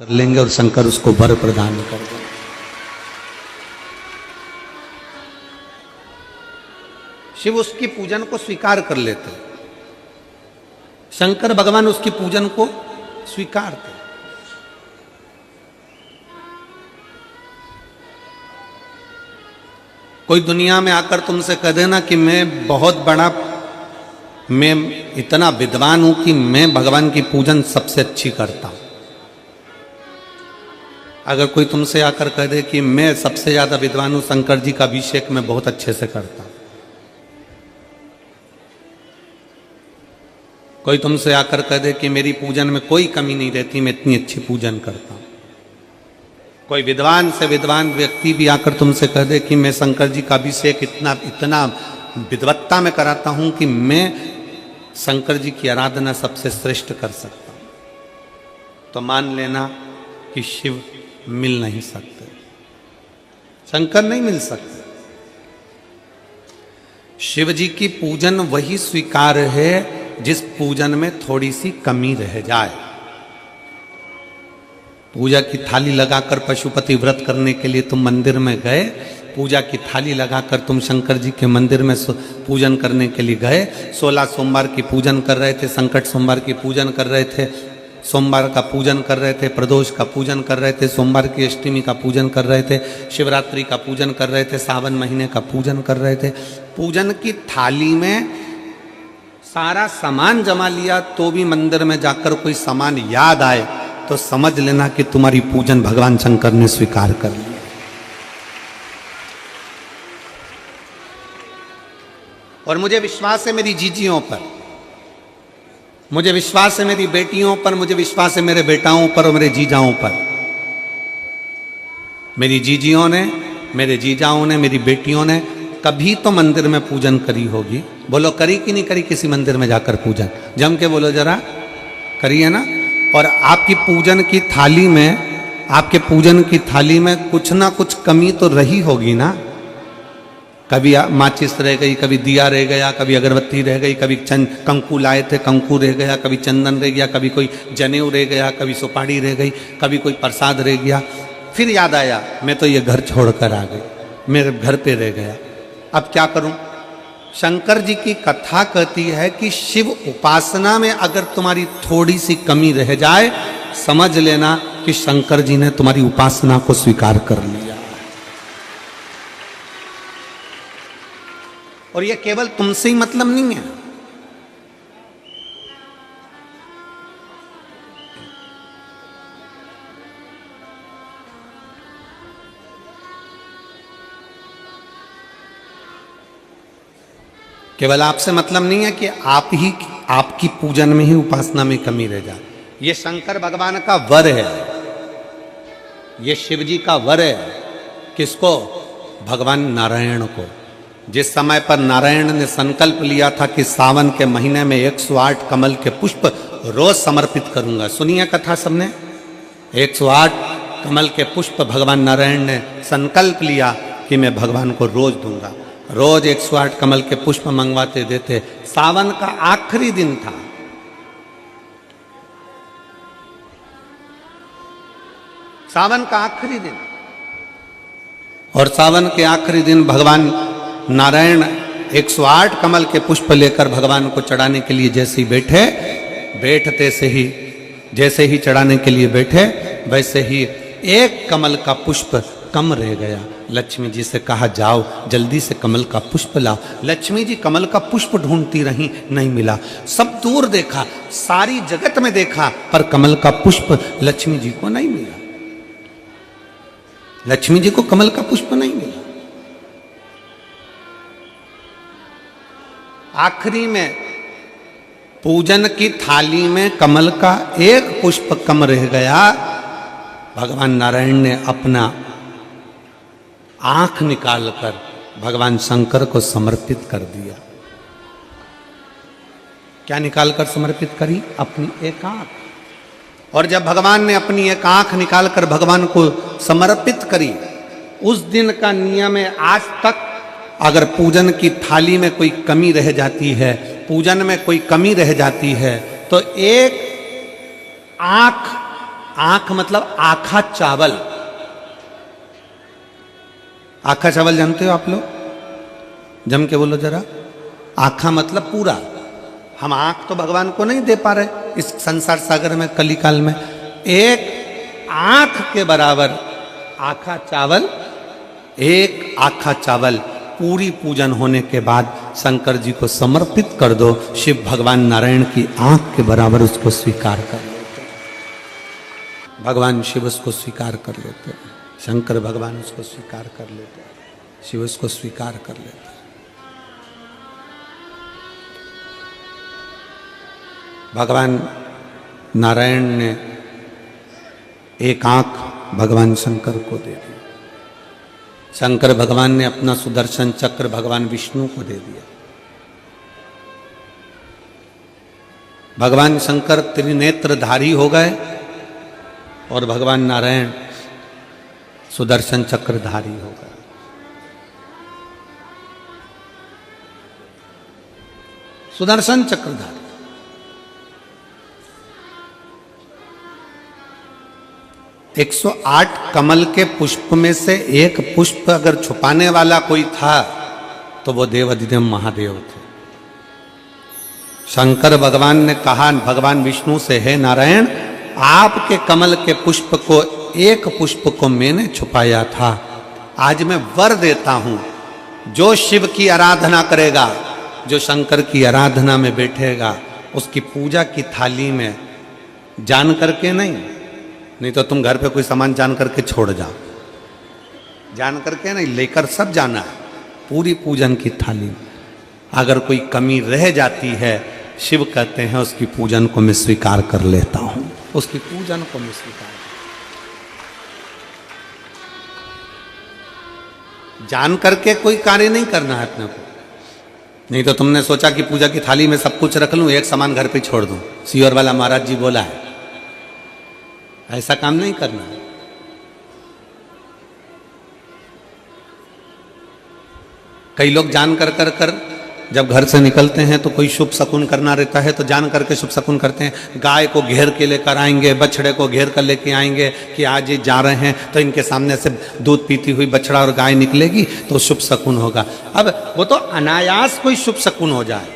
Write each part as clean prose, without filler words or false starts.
कर लेंगे और शंकर उसको वर प्रदान कर देंगे। शिव उसकी पूजन को स्वीकार कर लेते, शंकर भगवान उसकी पूजन को स्वीकारते। कोई दुनिया में आकर तुमसे कह देना कि मैं बहुत बड़ा, मैं इतना विद्वान हूं कि मैं भगवान की पूजन सबसे अच्छी करता हूं। अगर कोई तुमसे आकर कह दे कि मैं सबसे ज्यादा विद्वान हूं, शंकर जी का अभिषेक मैं बहुत अच्छे से करता हूं। कोई तुमसे आकर कह दे कि मेरी पूजन में कोई कमी नहीं रहती, मैं इतनी अच्छी पूजन करता हूं। कोई विद्वान से विद्वान व्यक्ति भी आकर तुमसे कह दे कि मैं शंकर जी का अभिषेक इतना विद्वत्ता में कराता हूं कि मैं शंकर जी की आराधना सबसे श्रेष्ठ कर सकता हूं, तो मान लेना कि शिव मिल नहीं सकते, शंकर नहीं मिल सकते। शिव जी की पूजन वही स्वीकार है जिस पूजन में थोड़ी सी कमी रह जाए। पूजा की थाली लगाकर पशुपति व्रत करने के लिए तुम मंदिर में गए, पूजा की थाली लगाकर तुम शंकर जी के मंदिर में पूजन करने के लिए गए, 16 सोमवार की पूजन कर रहे थे, संकट सोमवार की पूजन कर रहे थे, सोमवार का पूजन कर रहे थे, प्रदोष का पूजन कर रहे थे, सोमवार की अष्टमी का पूजन कर रहे थे, शिवरात्रि का पूजन कर रहे थे, सावन महीने का पूजन कर रहे थे। पूजन की थाली में सारा सामान जमा लिया तो भी मंदिर में जाकर कोई सामान याद आए तो समझ लेना कि तुम्हारी पूजन भगवान शंकर ने स्वीकार कर लिया। और मुझे विश्वास है मेरी जीजियों पर, मुझे विश्वास है मेरी बेटियों पर, मुझे विश्वास है मेरे बेटाओं पर और मेरे जीजाओं पर। मेरी जीजियों ने, मेरे जीजाओं ने, मेरी बेटियों ने कभी तो मंदिर में पूजन करी होगी। बोलो करी कि नहीं करी किसी मंदिर में जाकर पूजन? जम के बोलो जरा, करी है ना? और आपकी पूजन की थाली में, आपके पूजन की थाली में कुछ ना कुछ कमी तो रही होगी ना। कभी माचिस रह गई, कभी दिया रह गया, कभी अगरबत्ती रह गई, कभी कंकु लाए थे कंकु रह गया, कभी चंदन रह गया, कभी कोई जनेऊ रह गया, कभी सुपारी रह गई, कभी कोई प्रसाद रह गया। फिर याद आया मैं तो ये घर छोड़कर आ गई, मेरे घर पे रह गया, अब क्या करूं? शंकर जी की कथा कहती है कि शिव उपासना में अगर तुम्हारी थोड़ी सी कमी रह जाए, समझ लेना कि शंकर जी ने तुम्हारी उपासना को स्वीकार कर लिया। और यह केवल तुमसे ही मतलब नहीं है, केवल आपसे मतलब नहीं है कि आपकी पूजन में ही उपासना में कमी रह जाए। ये शंकर भगवान का वर है, ये शिव जी का वर है। किसको? भगवान नारायण को। जिस समय पर नारायण ने संकल्प लिया था कि सावन के महीने में 108 कमल के पुष्प रोज समर्पित करूंगा, सुनिए कथा सबने। 108 कमल के पुष्प भगवान नारायण ने संकल्प लिया कि मैं भगवान को रोज दूंगा। रोज 108 कमल के पुष्प मंगवाते देते। सावन का आखिरी दिन था, सावन का आखिरी दिन, और सावन के आखिरी दिन भगवान नारायण 108 कमल के पुष्प लेकर भगवान को चढ़ाने के लिए जैसे ही बैठते से ही जैसे ही चढ़ाने के लिए बैठे, वैसे ही एक कमल का पुष्प कम रह गया। लक्ष्मी जी से कहा जाओ जल्दी से कमल का पुष्प लाओ। लक्ष्मी जी कमल का पुष्प ढूंढती रही, नहीं मिला। सब दूर देखा, सारी जगत में देखा, पर कमल का पुष्प लक्ष्मी जी को नहीं मिला। लक्ष्मी जी को कमल का पुष्प नहीं मिला। आखिरी में पूजन की थाली में कमल का एक पुष्प कम रह गया। भगवान नारायण ने अपना आंख निकालकर भगवान शंकर को समर्पित कर दिया। क्या निकालकर समर्पित करी? अपनी एक आंख। और जब भगवान ने अपनी एक आंख निकालकर भगवान को समर्पित करी, उस दिन का नियम है आज तक अगर पूजन की थाली में कोई कमी रह जाती है, पूजन में कोई कमी रह जाती है, तो एक आंख आंख मतलब आखा चावल। आखा चावल जानते हो आप लोग? जम के बोलो जरा। आखा मतलब पूरा। हम आंख तो भगवान को नहीं दे पा रहे इस संसार सागर में, कली काल में। एक आंख के बराबर आखा चावल, एक आखा चावल पूरी पूजन होने के बाद शंकर जी को समर्पित कर दो। शिव भगवान नारायण की आंख के बराबर उसको स्वीकार कर लेते हैं। भगवान शिव उसको स्वीकार कर लेते हैं, शंकर भगवान उसको स्वीकार कर लेते हैं, शिव उसको स्वीकार कर लेते हैं। भगवान नारायण ने एक आंख भगवान शंकर को दे दी। शंकर भगवान ने अपना सुदर्शन चक्र भगवान विष्णु को दे दिया। भगवान शंकर त्रिनेत्रधारी हो गए और भगवान नारायण सुदर्शन चक्रधारी हो गए। सुदर्शन चक्रधारी 108 कमल के पुष्प में से एक पुष्प अगर छुपाने वाला कोई था तो वो देवाधिदेव महादेव थे। शंकर भगवान ने कहा भगवान विष्णु से, हे नारायण, आपके कमल के पुष्प को, एक पुष्प को मैंने छुपाया था। आज मैं वर देता हूं, जो शिव की आराधना करेगा, जो शंकर की आराधना में बैठेगा, उसकी पूजा की थाली में जान करके नहीं तो तुम घर पे कोई सामान जान करके छोड़ जाओ, जान करके नहीं, लेकर सब जाना है। पूरी पूजन की थाली में अगर कोई कमी रह जाती है, शिव कहते हैं उसकी पूजन को मैं स्वीकार कर लेता हूं, उसकी पूजन को मैं स्वीकार। जान करके कोई कार्य नहीं करना है अपने को। नहीं तो तुमने सोचा कि पूजा की थाली में सब कुछ रख लूं, एक सामान घर पे छोड़ दूं। सीहोर वाला महाराज जी बोला है, ऐसा काम नहीं करना है। कई लोग जान कर जब घर से निकलते हैं तो कोई शुभ शकुन करना रहता है तो जान करके शुभ शकुन करते हैं। गाय को घेर के लेकर आएंगे, बछड़े को घेर कर लेके आएंगे कि आज ये जा रहे हैं तो इनके सामने से दूध पीती हुई बछड़ा और गाय निकलेगी तो शुभ शकुन होगा। अब वो तो अनायास कोई शुभ शकुन हो जाए,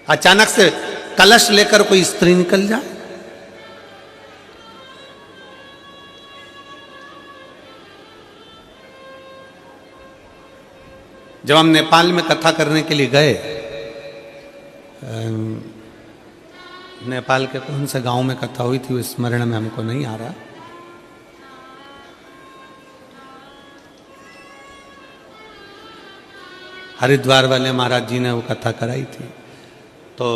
अचानक से कलश लेकर कोई स्त्री निकल जाए, जब हम नेपाल में कथा करने के लिए गए, नेपाल के कौन से गांव में कथा हुई थी वो स्मरण में हमको नहीं आ रहा, हरिद्वार वाले महाराज जी ने वो कथा कराई थी। तो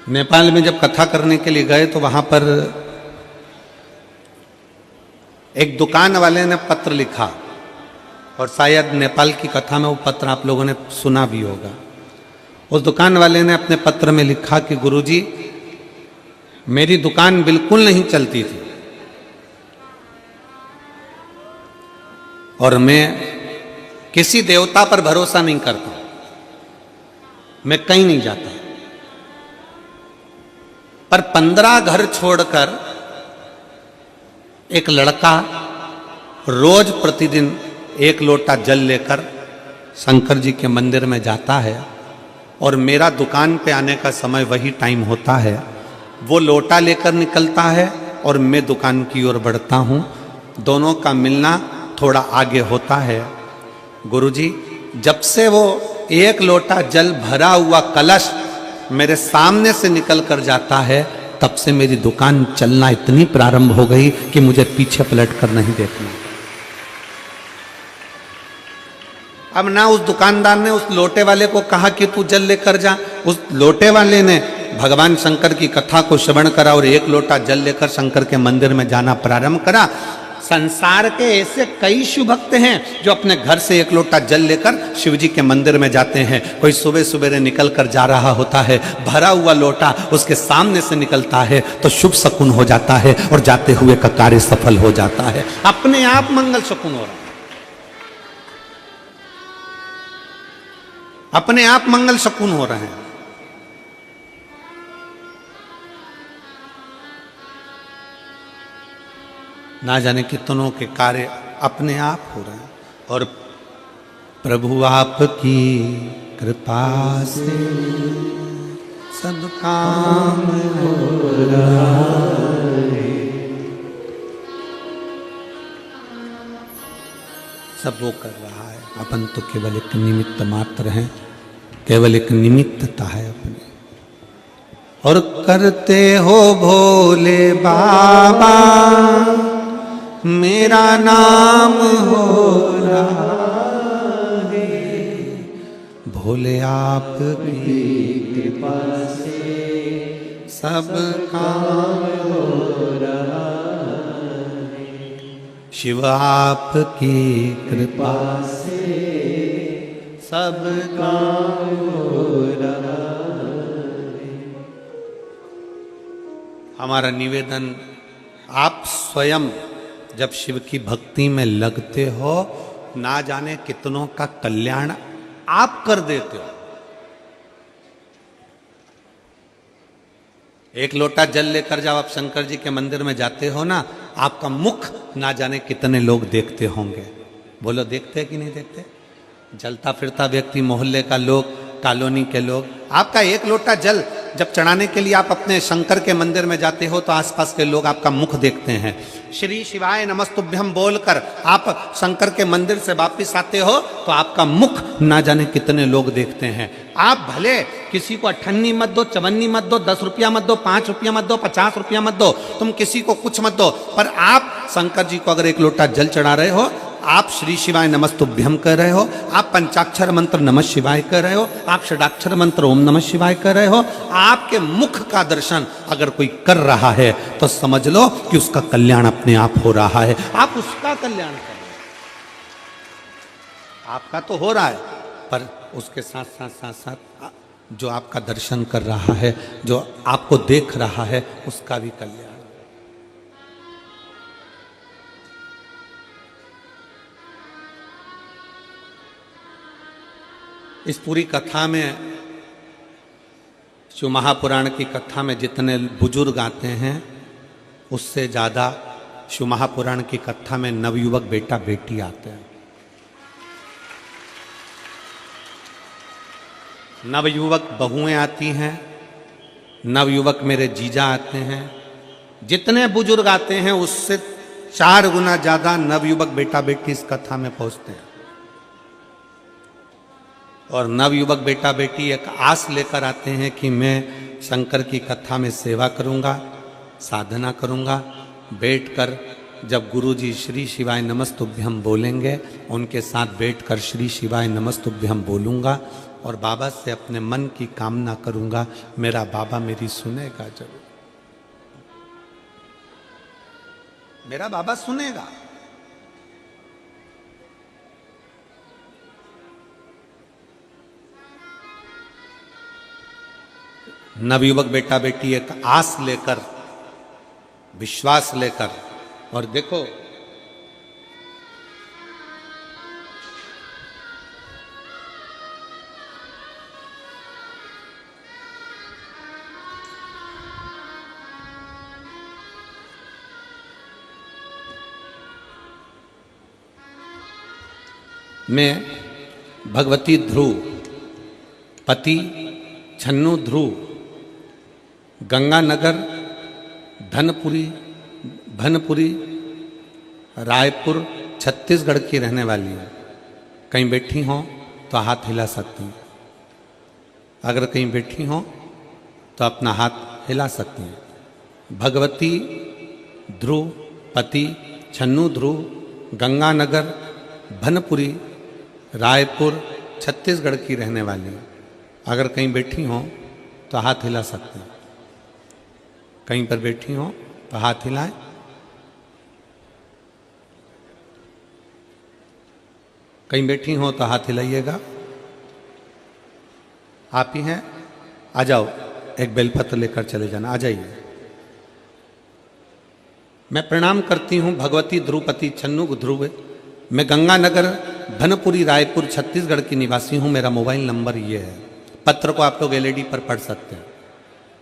नेपाल में जब कथा करने के लिए गए तो वहां पर एक दुकान वाले ने पत्र लिखा, और शायद नेपाल की कथा में वो पत्र आप लोगों ने सुना भी होगा। उस दुकान वाले ने अपने पत्र में लिखा कि गुरुजी, मेरी दुकान बिल्कुल नहीं चलती थी और मैं किसी देवता पर भरोसा नहीं करता, मैं कहीं नहीं जाता, पर 15 घर छोड़कर एक लड़का रोज प्रतिदिन 1 लोटा जल लेकर शंकर जी के मंदिर में जाता है और मेरा दुकान पे आने का समय वही टाइम होता है। वो लोटा लेकर निकलता है और मैं दुकान की ओर बढ़ता हूँ, दोनों का मिलना थोड़ा आगे होता है। गुरुजी, जब से वो 1 लोटा जल भरा हुआ कलश मेरे सामने से निकल कर जाता है, तब से मेरी दुकान चलना इतनी प्रारंभ हो गई कि मुझे पीछे पलट कर नहीं देखना। अब ना उस दुकानदार ने उस लोटे वाले को कहा कि तू जल लेकर जा, उस लोटे वाले ने भगवान शंकर की कथा को श्रवण करा और 1 लोटा जल लेकर शंकर के मंदिर में जाना प्रारंभ करा। संसार के ऐसे कई शिव भक्त हैं जो अपने घर से 1 लोटा जल लेकर शिव जी के मंदिर में जाते हैं। कोई सुबह सुबह निकल कर जा रहा होता है, भरा हुआ लोटा उसके सामने से निकलता है तो शुभ शकुन हो जाता है और जाते हुए का कार्य सफल हो जाता है, अपने आप मंगल शकुन हो रहा है, अपने आप मंगल शकुन हो रहे हैं। ना जाने कितनों के कार्य अपने आप हो रहे हैं। और प्रभु आपकी कृपा से सब काम हो रहा है। सब वो कर रहा है, अपन तो केवल एक निमित्त मात्र हैं, केवल एक निमित्तता है अपनी। और करते हो भोले बाबा मेरा नाम हो रहा है, भोले आपकी कृपा से सब काम हो रहा है, शिव आपकी कृपा से सब काम हो रहा है। हमारा निवेदन, आप स्वयं जब शिव की भक्ति में लगते हो, ना जाने कितनों का कल्याण आप कर देते हो। एक लोटा जल लेकर जब आप शंकर जी के मंदिर में जाते हो ना, आपका मुख ना जाने कितने लोग देखते होंगे। बोलो देखते कि नहीं देखते? जलता फिरता व्यक्ति, मोहल्ले का लोग, कॉलोनी के लोग, आपका एक लोटा जल जब चढ़ाने के लिए आप अपने शंकर के मंदिर में जाते हो तो आसपास के लोग आपका मुख देखते हैं। श्री शिवाय नमस्तुभ्यम बोलकर आप शंकर के मंदिर से वापिस आते हो तो आपका मुख ना जाने कितने लोग देखते हैं। आप भले किसी को 98 मत दो, 54 मत दो, 10 रुपया मत दो, 5 रुपया मत दो, 50 रुपया मत दो, तुम किसी को कुछ मत दो, पर आप शंकर जी को अगर एक लोटा जल चढ़ा रहे हो, आप श्री शिवाय नमस्तुभ्यम कर रहे हो, आप पंचाक्षर मंत्र नमः शिवाय कर रहे हो, आप षडाक्षर मंत्र ओम नमः शिवाय कर रहे हो, आपके मुख का दर्शन अगर कोई कर रहा है तो समझ लो कि उसका कल्याण अपने आप हो रहा है। आप उसका कल्याण कर रहे हो, आपका तो हो रहा है, पर उसके साथ साथ साथ साथ जो आपका दर्शन कर रहा है, जो आपको देख रहा है, उसका भी कल्याण। इस पूरी कथा में, शिव महापुराण की कथा में जितने बुजुर्ग आते हैं, उससे ज़्यादा शिव महापुराण की कथा में नवयुवक बेटा बेटी आते हैं। नवयुवक बहुएं आती हैं, नवयुवक मेरे जीजा आते हैं। जितने बुजुर्ग आते हैं उससे 4 गुना ज़्यादा नवयुवक बेटा बेटी इस कथा में पहुंचते हैं। और नवयुवक बेटा बेटी एक आस लेकर आते हैं कि मैं शंकर की कथा में सेवा करूंगा, साधना करूंगा, बैठकर जब गुरुजी श्री शिवाय नमस्तुभ्यम बोलेंगे, उनके साथ बैठकर श्री शिवाय नमस्तुभ्यम बोलूंगा और बाबा से अपने मन की कामना करूंगा, मेरा बाबा मेरी सुनेगा जरूर, मेरा बाबा सुनेगा। नवयुवक बेटा बेटी एक आस लेकर, विश्वास लेकर, और देखो मैं भगवती ध्रुव, पति छन्नू ध्रुव, गंगानगर, भनपुरी, रायपुर, छत्तीसगढ़ की रहने वाली हूँ। कहीं बैठी हो तो हाथ हिला सकती हूँ, अगर कहीं बैठी हो तो अपना हाथ हिला सकती हैं। भगवती ध्रुव, पति छन्नू ध्रुव, गंगानगर, भनपुरी, रायपुर, छत्तीसगढ़ की रहने वाली हूँ। अगर कहीं बैठी हो तो हाथ हिला सकते हैं। कहीं पर बैठी हो तो हाथ हिलाएं। कहीं बैठी हो तो हाथ हिलाइएगा। आप ही हैं, आ जाओ, एक बेलपत्र लेकर चले जाना, आ जाइए। मैं प्रणाम करती हूँ भगवती ध्रुवपति छन्नू ध्रुव। मैं गंगानगर, भनपुरी, रायपुर, छत्तीसगढ़ की निवासी हूँ। मेरा मोबाइल नंबर ये है। पत्र को आप लोग एलईडी पर पढ़ सकते हैं।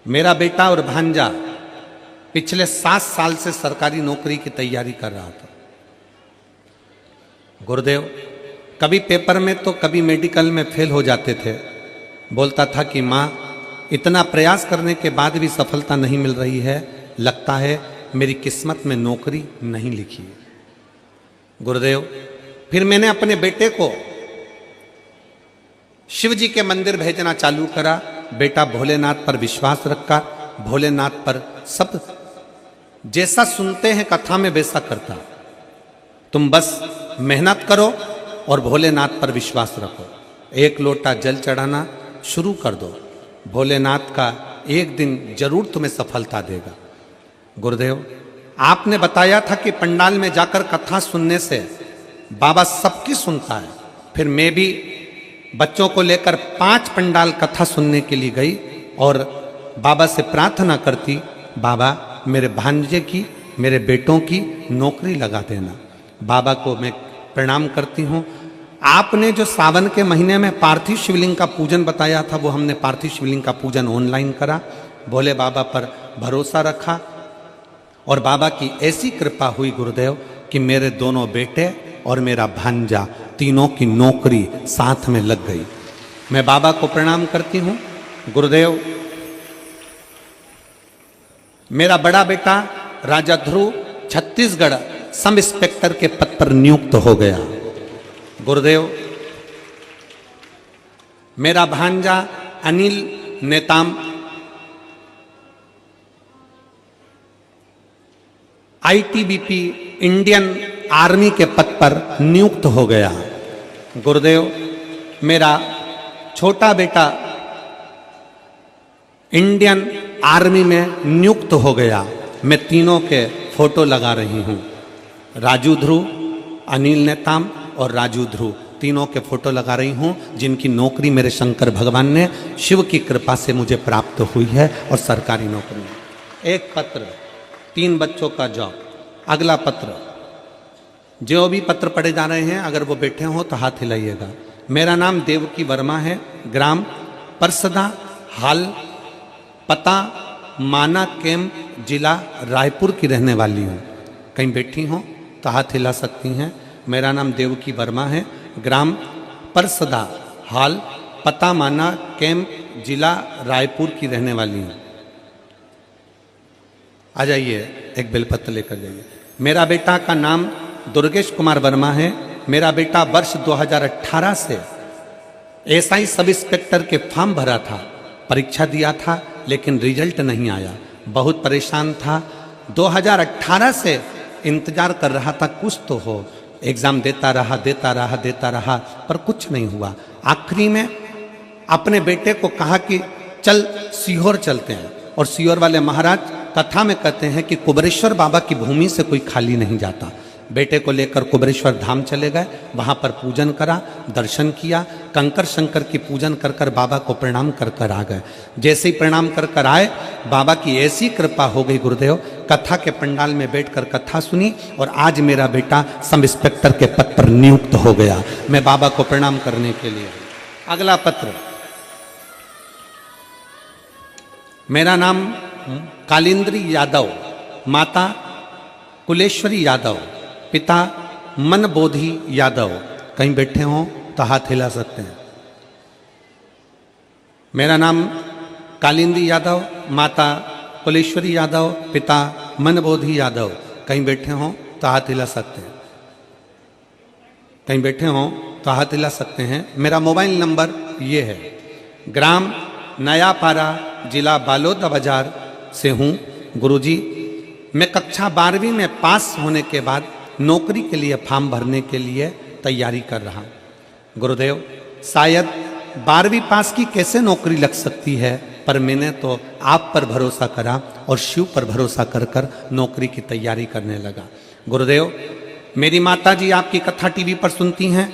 मेरा बेटा और भांजा पिछले 7 साल से सरकारी नौकरी की तैयारी कर रहा था। गुरुदेव कभी पेपर में तो कभी मेडिकल में फेल हो जाते थे। बोलता था कि माँ, इतना प्रयास करने के बाद भी सफलता नहीं मिल रही है, लगता है मेरी किस्मत में नौकरी नहीं लिखी है। गुरुदेव फिर मैंने अपने बेटे को शिव जी के मंदिर भेजना चालू करा। बेटा भोलेनाथ पर विश्वास रखा, भोलेनाथ पर सब जैसा सुनते हैं कथा में वैसा करता। तुम बस मेहनत करो और भोलेनाथ पर विश्वास रखो। 1 लोटा जल चढ़ाना शुरू कर दो, भोलेनाथ का एक दिन जरूर तुम्हें सफलता देगा। गुरुदेव आपने बताया था कि पंडाल में जाकर कथा सुनने से बाबा सबकी सुनता है। फिर मैं भी बच्चों को लेकर 5 पंडाल कथा सुनने के लिए गई और बाबा से प्रार्थना करती, बाबा मेरे भांजे की, मेरे बेटों की नौकरी लगा देना। बाबा को मैं प्रणाम करती हूँ। आपने जो सावन के महीने में पार्थिव शिवलिंग का पूजन बताया था, वो हमने पार्थिव शिवलिंग का पूजन ऑनलाइन करा। भोले बाबा पर भरोसा रखा और बाबा की ऐसी कृपा हुई गुरुदेव कि मेरे दोनों बेटे और मेरा भांजा तीनों की नौकरी साथ में लग गई। मैं बाबा को प्रणाम करती हूँ। गुरुदेव मेरा बड़ा बेटा राजा ध्रुव छत्तीसगढ़ सब इंस्पेक्टर के पद पर नियुक्त हो गया। गुरुदेव मेरा भांजा Anil Netam ITBP Indian army के पद पर नियुक्त हो गया। गुरुदेव मेरा छोटा बेटा इंडियन आर्मी में नियुक्त हो गया। मैं तीनों के फोटो लगा रही हूँ। राजू ध्रुव, अनिल नेताम और राजू ध्रुव तीनों के फोटो लगा रही हूँ, जिनकी नौकरी मेरे शंकर भगवान ने शिव की कृपा से मुझे प्राप्त हुई है और सरकारी नौकरी। एक पत्र, 3 बच्चों का जॉब। अगला पत्र, जो भी पत्र पढ़े जा रहे हैं अगर वो बैठे हो तो हाथ हिलाइएगा। मेरा नाम देवकी वर्मा है, ग्राम परसदा, हाल पता माना कैंप, जिला रायपुर की रहने वाली हूँ। कहीं बैठी हो तो हाथ हिला सकती हैं। मेरा नाम देवकी वर्मा है, ग्राम परसदा, हाल पता माना कैंप, जिला रायपुर की रहने वाली हूँ। आ जाइए, एक बेलपत्र लेकर जाइए। मेरा बेटा का नाम दुर्गेश कुमार वर्मा है। मेरा बेटा वर्ष 2018 से एसआई सब इंस्पेक्टर के फॉर्म भरा था, परीक्षा दिया था लेकिन रिजल्ट नहीं आया। बहुत परेशान था। 2018 से इंतजार कर रहा था कुछ तो हो। एग्ज़ाम देता रहा पर कुछ नहीं हुआ। आखिरी में अपने बेटे को कहा कि चल सीहोर चलते हैं, और सीहोर वाले महाराज कथा में कहते हैं कि कुबरेश्वर बाबा की भूमि से कोई खाली नहीं जाता। बेटे को लेकर कुबरेश्वर धाम चले गए, वहाँ पर पूजन करा, दर्शन किया, कंकर शंकर की पूजन कर कर बाबा को प्रणाम कर कर आ गए। जैसे ही प्रणाम कर कर आए, बाबा की ऐसी कृपा हो गई गुरुदेव, कथा के पंडाल में बैठकर कथा सुनी और आज मेरा बेटा सब इंस्पेक्टर के पद पर नियुक्त हो गया। मैं बाबा को प्रणाम करने के लिए। अगला पत्र, मेरा नाम कालिंद्री यादव, माता कुलेश्वरी यादव, पिता मनबोधि यादव। कहीं बैठे हों तो हाथ हिला सकते हैं। मेरा नाम कालिंदी यादव, माता कुलेश्वरी यादव, पिता मनबोधि यादव। कहीं बैठे हों तो हाथ हिला सकते हैं। कहीं बैठे हों तो हाथ हिला सकते हैं। मेरा मोबाइल नंबर ये है। ग्राम नयापारा, जिला बालोद बाजार से हूँ। गुरुजी मैं कक्षा 12वीं में पास होने के बाद नौकरी के लिए फॉर्म भरने के लिए तैयारी कर रहा हूँ। गुरुदेव शायद 12वीं पास की कैसे नौकरी लग सकती है, पर मैंने तो आप पर भरोसा करा और शिव पर भरोसा कर कर नौकरी की तैयारी करने लगा। गुरुदेव मेरी माता जी आपकी कथा टीवी पर सुनती हैं।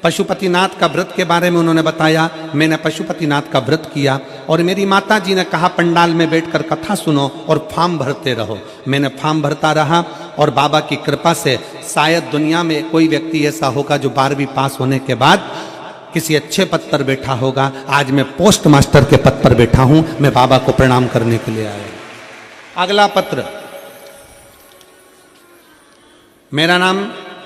पशुपतिनाथ का व्रत के बारे में उन्होंने बताया। मैंने पशुपतिनाथ का व्रत किया और मेरी माता जी ने कहा पंडाल में बैठकर कथा सुनो और फॉर्म भरते रहो। मैंने फॉर्म भरता रहा और बाबा की कृपा से शायद दुनिया में कोई व्यक्ति ऐसा होगा जो 12वीं पास होने के बाद किसी अच्छे पद पर बैठा होगा। आज मैं पोस्ट मास्टर के पद पर बैठा हूं। मैं बाबा को प्रणाम करने के लिए आया। अगला पत्र, मेरा नाम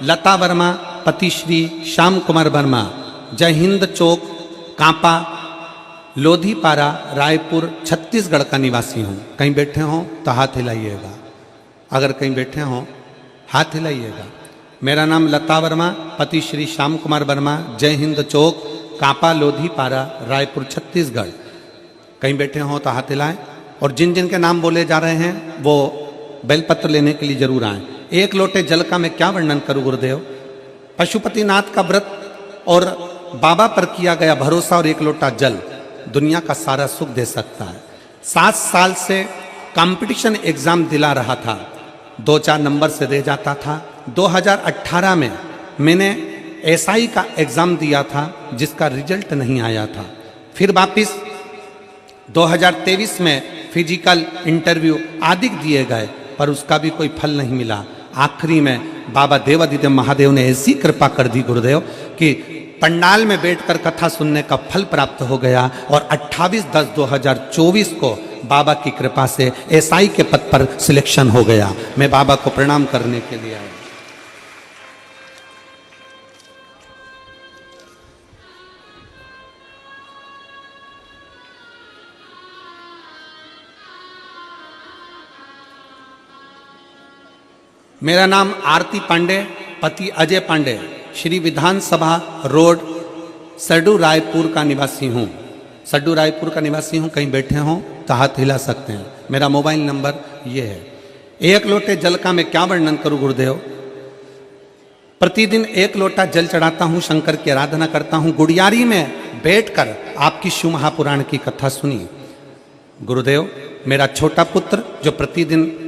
लता वर्मा, पति श्री श्याम कुमार वर्मा, जय हिंद चौक, कांपा, लोधीपारा, रायपुर, छत्तीसगढ़ का निवासी हूँ। कहीं बैठे हों तो हाथ हिलाइएगा, अगर कहीं बैठे हों हाथ हिलाइएगा। मेरा नाम लता वर्मा, पति श्री श्याम कुमार वर्मा, जय हिंद चौक, कांपा, लोधीपारा, रायपुर, छत्तीसगढ़। कहीं बैठे हों तो हाथ हिलाएं। और जिन जिन के नाम बोले जा रहे हैं वो बेलपत्र लेने के लिए जरूर आएं। एक लोटे जल का मैं क्या वर्णन करूं गुरुदेव। पशुपतिनाथ का व्रत और बाबा पर किया गया भरोसा और एक लोटा जल दुनिया का सारा सुख दे सकता है। 7 साल से कंपटीशन एग्जाम दिला रहा था, 2-4 नंबर से रह जाता था। 2018 में मैंने एसआई का एग्जाम दिया था जिसका रिजल्ट नहीं आया था। फिर वापिस 2023 में फिजिकल इंटरव्यू आदि दिए गए पर उसका भी कोई फल नहीं मिला। आखिरी में बाबा देवादिदेव महादेव ने ऐसी कृपा कर दी गुरुदेव कि पंडाल में बैठकर कथा सुनने का फल प्राप्त हो गया और 28/10/2024 को बाबा की कृपा से एसआई के पद पर सिलेक्शन हो गया। मैं बाबा को प्रणाम करने के लिए आया। मेरा नाम आरती पांडे, पति अजय पांडे, श्री विधानसभा रोड, सड्डू रायपुर का निवासी हूँ। सड्डू रायपुर का निवासी हूँ। कहीं बैठे हों तो हाथ हिला सकते हैं। मेरा मोबाइल नंबर ये है। एक लोटे जल का मैं क्या वर्णन करूँ गुरुदेव। प्रतिदिन एक लोटा जल चढ़ाता हूँ, शंकर की आराधना करता हूँ। गुड़ियारी में बैठकर आपकी शिव महापुराण की कथा सुनी गुरुदेव। मेरा छोटा पुत्र जो प्रतिदिन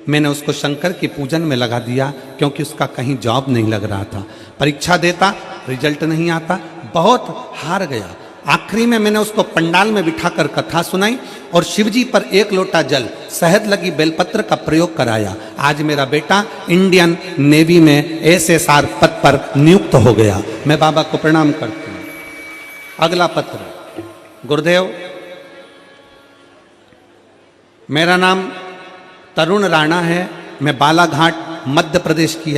मैंने उसको शंकर की पूजन में लगा दिया क्योंकि उसका कहीं जॉब नहीं लग रहा था। परीक्षा देता, रिजल्ट नहीं आता, बहुत हार गया। आखिरी में मैंने उसको पंडाल में बिठाकर कथा सुनाई और शिवजी पर एक लोटा जल, शहद लगी बेलपत्र का प्रयोग कराया। आज मेरा बेटा इंडियन नेवी में एसएसआर पद पर नियुक्त हो गया। मैं बाबा को प्रणाम करती हूँ। अगला पत्र गुरुदेव। मेरा नाम तरुण राणा है। मैं बालाघाट मध्य प्रदेश की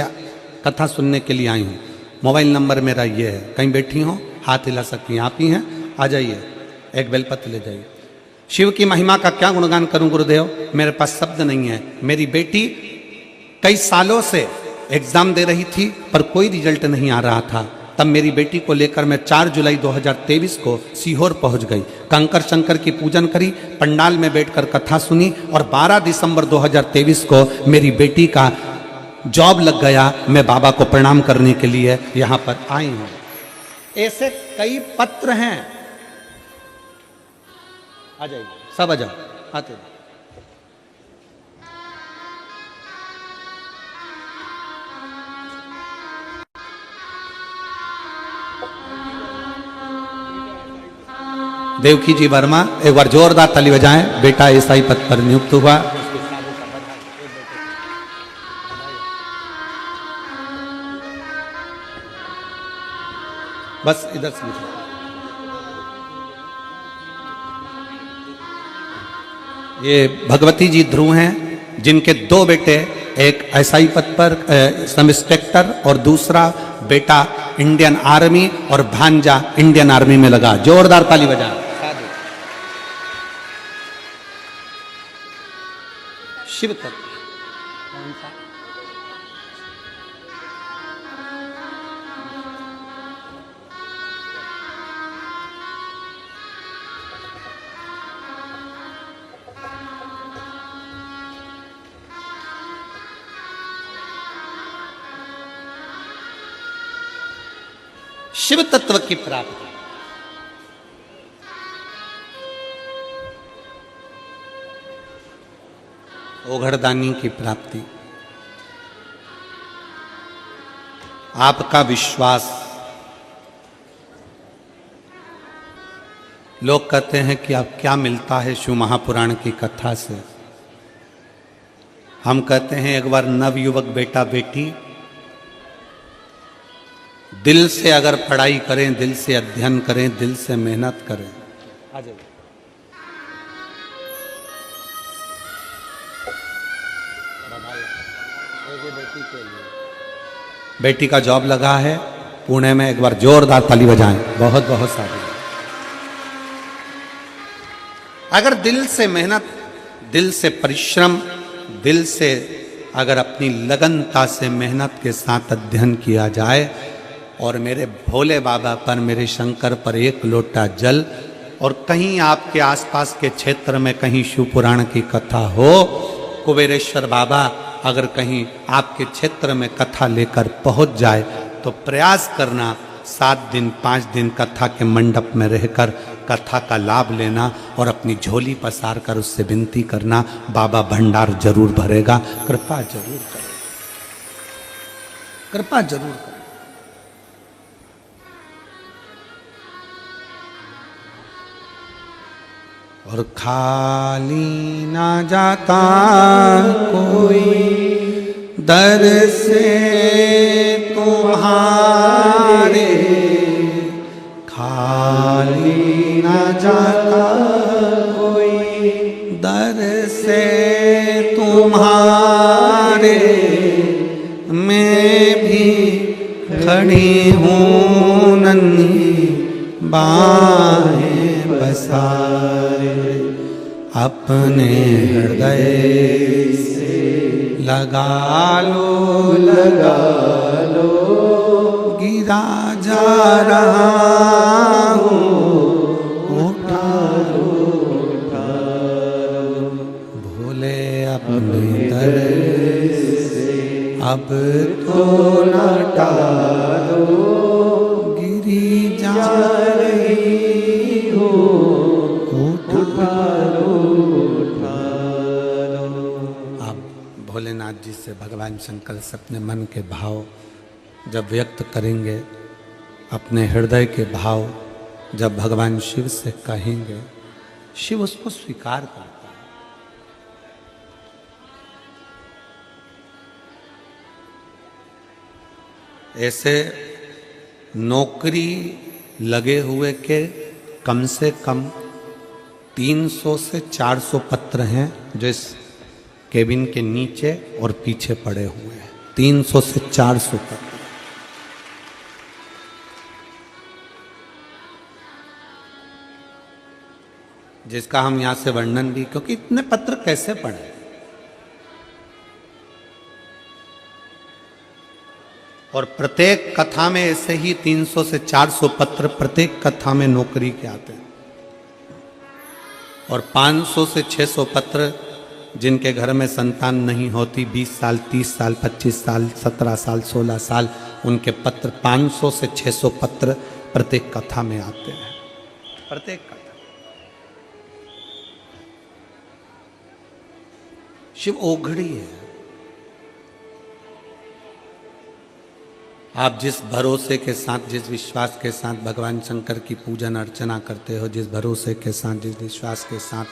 कथा सुनने के लिए आई हूँ। मोबाइल नंबर मेरा ये है। कहीं बैठी हो हाथ हिला सकती हैं। आप ही हैं, आ जाइए, एक बेलपत्र ले जाइए। शिव की महिमा का क्या गुणगान करूं गुरुदेव, मेरे पास शब्द नहीं है। मेरी बेटी कई सालों से एग्जाम दे रही थी पर कोई रिजल्ट नहीं आ रहा था। तब मेरी बेटी को लेकर मैं 4 जुलाई 2023 को सीहोर पहुंच गई। कंकर शंकर की पूजन करी, पंडाल में बैठकर कथा सुनी और 12 दिसंबर 2023 को मेरी बेटी का जॉब लग गया। मैं बाबा को प्रणाम करने के लिए यहाँ पर आई हूँ। ऐसे कई पत्र हैं। आ जाइए, सब आ जाओ, आते हैं। देवकी जी वर्मा, एक बार जोरदार ताली बजाएं। बेटा एसआई पद पर नियुक्त हुआ। बस इधर से ये भगवती जी ध्रुव हैं जिनके 2 बेटे, एक एसआई पद पर सब इंस्पेक्टर और दूसरा बेटा इंडियन आर्मी और भांजा इंडियन आर्मी में लगा। जोरदार ताली बजा। शिव तत्व कौन सा? शिव तत्व की प्राप्ति। ओघड़दानी की प्राप्ति। आपका विश्वास। लोग कहते हैं कि अब क्या मिलता है शिव महापुराण की कथा से। हम कहते हैं एक बार नवयुवक बेटा बेटी दिल से अगर पढ़ाई करें, दिल से अध्ययन करें, दिल से मेहनत करें। आ जाइए। बेटी के लिए बेटी का जॉब लगा है पुणे में, एक बार जोरदार ताली बजाएं। बहुत बहुत सारी। अगर दिल से मेहनत, दिल से परिश्रम, दिल से अगर अपनी लगनता से मेहनत के साथ अध्ययन किया जाए और मेरे भोले बाबा पर, मेरे शंकर पर एक लोटा जल, और कहीं आपके आसपास के क्षेत्र में कहीं शिव पुराण की कथा हो, कुबेरेश्वर बाबा अगर कहीं आपके क्षेत्र में कथा लेकर पहुंच जाए तो प्रयास करना 7 दिन 5 दिन कथा के मंडप में रहकर कथा का लाभ लेना और अपनी झोली पसार कर उससे विनती करना, बाबा भंडार जरूर भरेगा। कृपा जरूर करेगा, कृपा जरूर करेगा। और खाली ना जाता कोई दर से तुम्हारे, खाली ना जाता कोई दर से तुम्हारे, मैं भी खड़ी हूँ नन्ही बाहें पसारे, अपने हृदय से लगा लो गिरा जा रहा हूँ, उठा लो भोले अपने दर से अब तो न टालो, गिरी जा रही हो, उठा लो। आप भोलेनाथ जी से, भगवान शंकर से अपने मन के भाव जब व्यक्त करेंगे, अपने हृदय के भाव जब भगवान शिव से कहेंगे, शिव उसको स्वीकार करता है। ऐसे नौकरी लगे हुए के कम से कम 300 से 400 पत्र हैं जो इस केबिन के नीचे और पीछे पड़े हुए हैं। 300 से 400 पत्र, जिसका हम यहां से वर्णन भी, क्योंकि इतने पत्र कैसे पढ़े। और प्रत्येक कथा में ऐसे ही 300 से 400 पत्र प्रत्येक कथा में नौकरी के आते हैं, और 500 से 600 पत्र जिनके घर में संतान नहीं होती, 20 साल 30 साल 25 साल 17 साल 16 साल, उनके पत्र 500 से 600 पत्र प्रत्येक कथा में आते हैं। प्रत्येक कथा शिव ओघड़ी है। आप जिस भरोसे के साथ, जिस विश्वास के साथ भगवान शंकर की पूजन अर्चना करते हो, जिस भरोसे के साथ, जिस विश्वास के साथ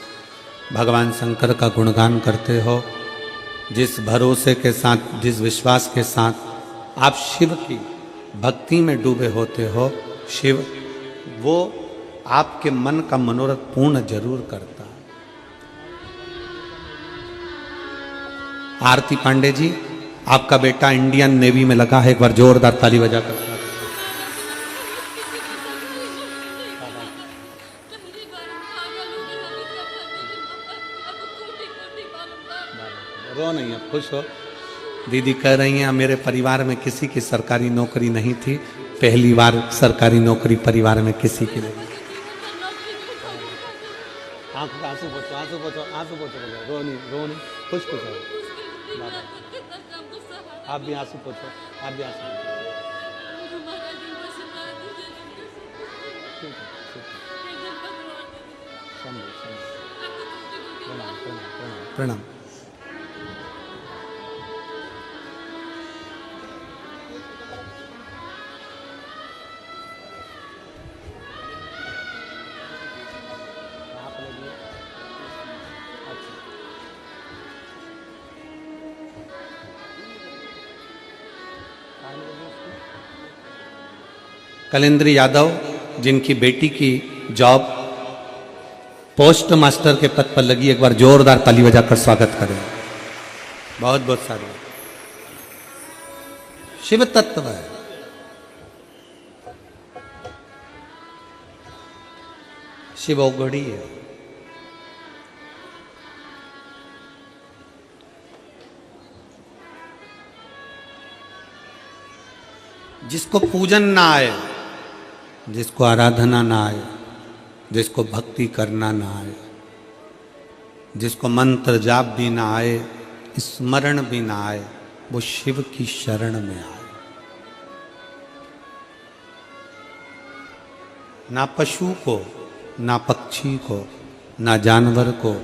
भगवान शंकर का गुणगान करते हो, जिस भरोसे के साथ, जिस विश्वास के साथ आप शिव की भक्ति में डूबे होते हो, शिव वो आपके मन का मनोरथ पूर्ण जरूर करता है। आरती पांडे जी, आपका बेटा इंडियन नेवी में लगा है, एक बार जोरदार ताली बजाकर। रो नहीं, अब खुश हो। दीदी कह रही हैं मेरे परिवार में किसी की सरकारी नौकरी नहीं थी, पहली बार सरकारी नौकरी परिवार में किसी की नहीं। आंसू पोछो, आंसू पोछो, आंसू पोछो, रो नहीं, रो नहीं, खुश खुश हो। आप भी आंसू पोछो, आप भी आंसू पोछो। प्रणाम प्रणाम प्रणाम। कलेंद्र यादव, जिनकी बेटी की जॉब पोस्ट मास्टर के पद पर लगी, एक बार जोरदार ताली बजाकर स्वागत करें। बहुत बहुत सारे शिव तत्व है। शिव औगड़ी है। जिसको पूजन ना आए, जिसको आराधना ना आए, जिसको भक्ति करना ना आए, जिसको मंत्र जाप भी ना आए, स्मरण भी ना आए, वो शिव की शरण में आए। ना पशु को, ना पक्षी को, ना जानवर को,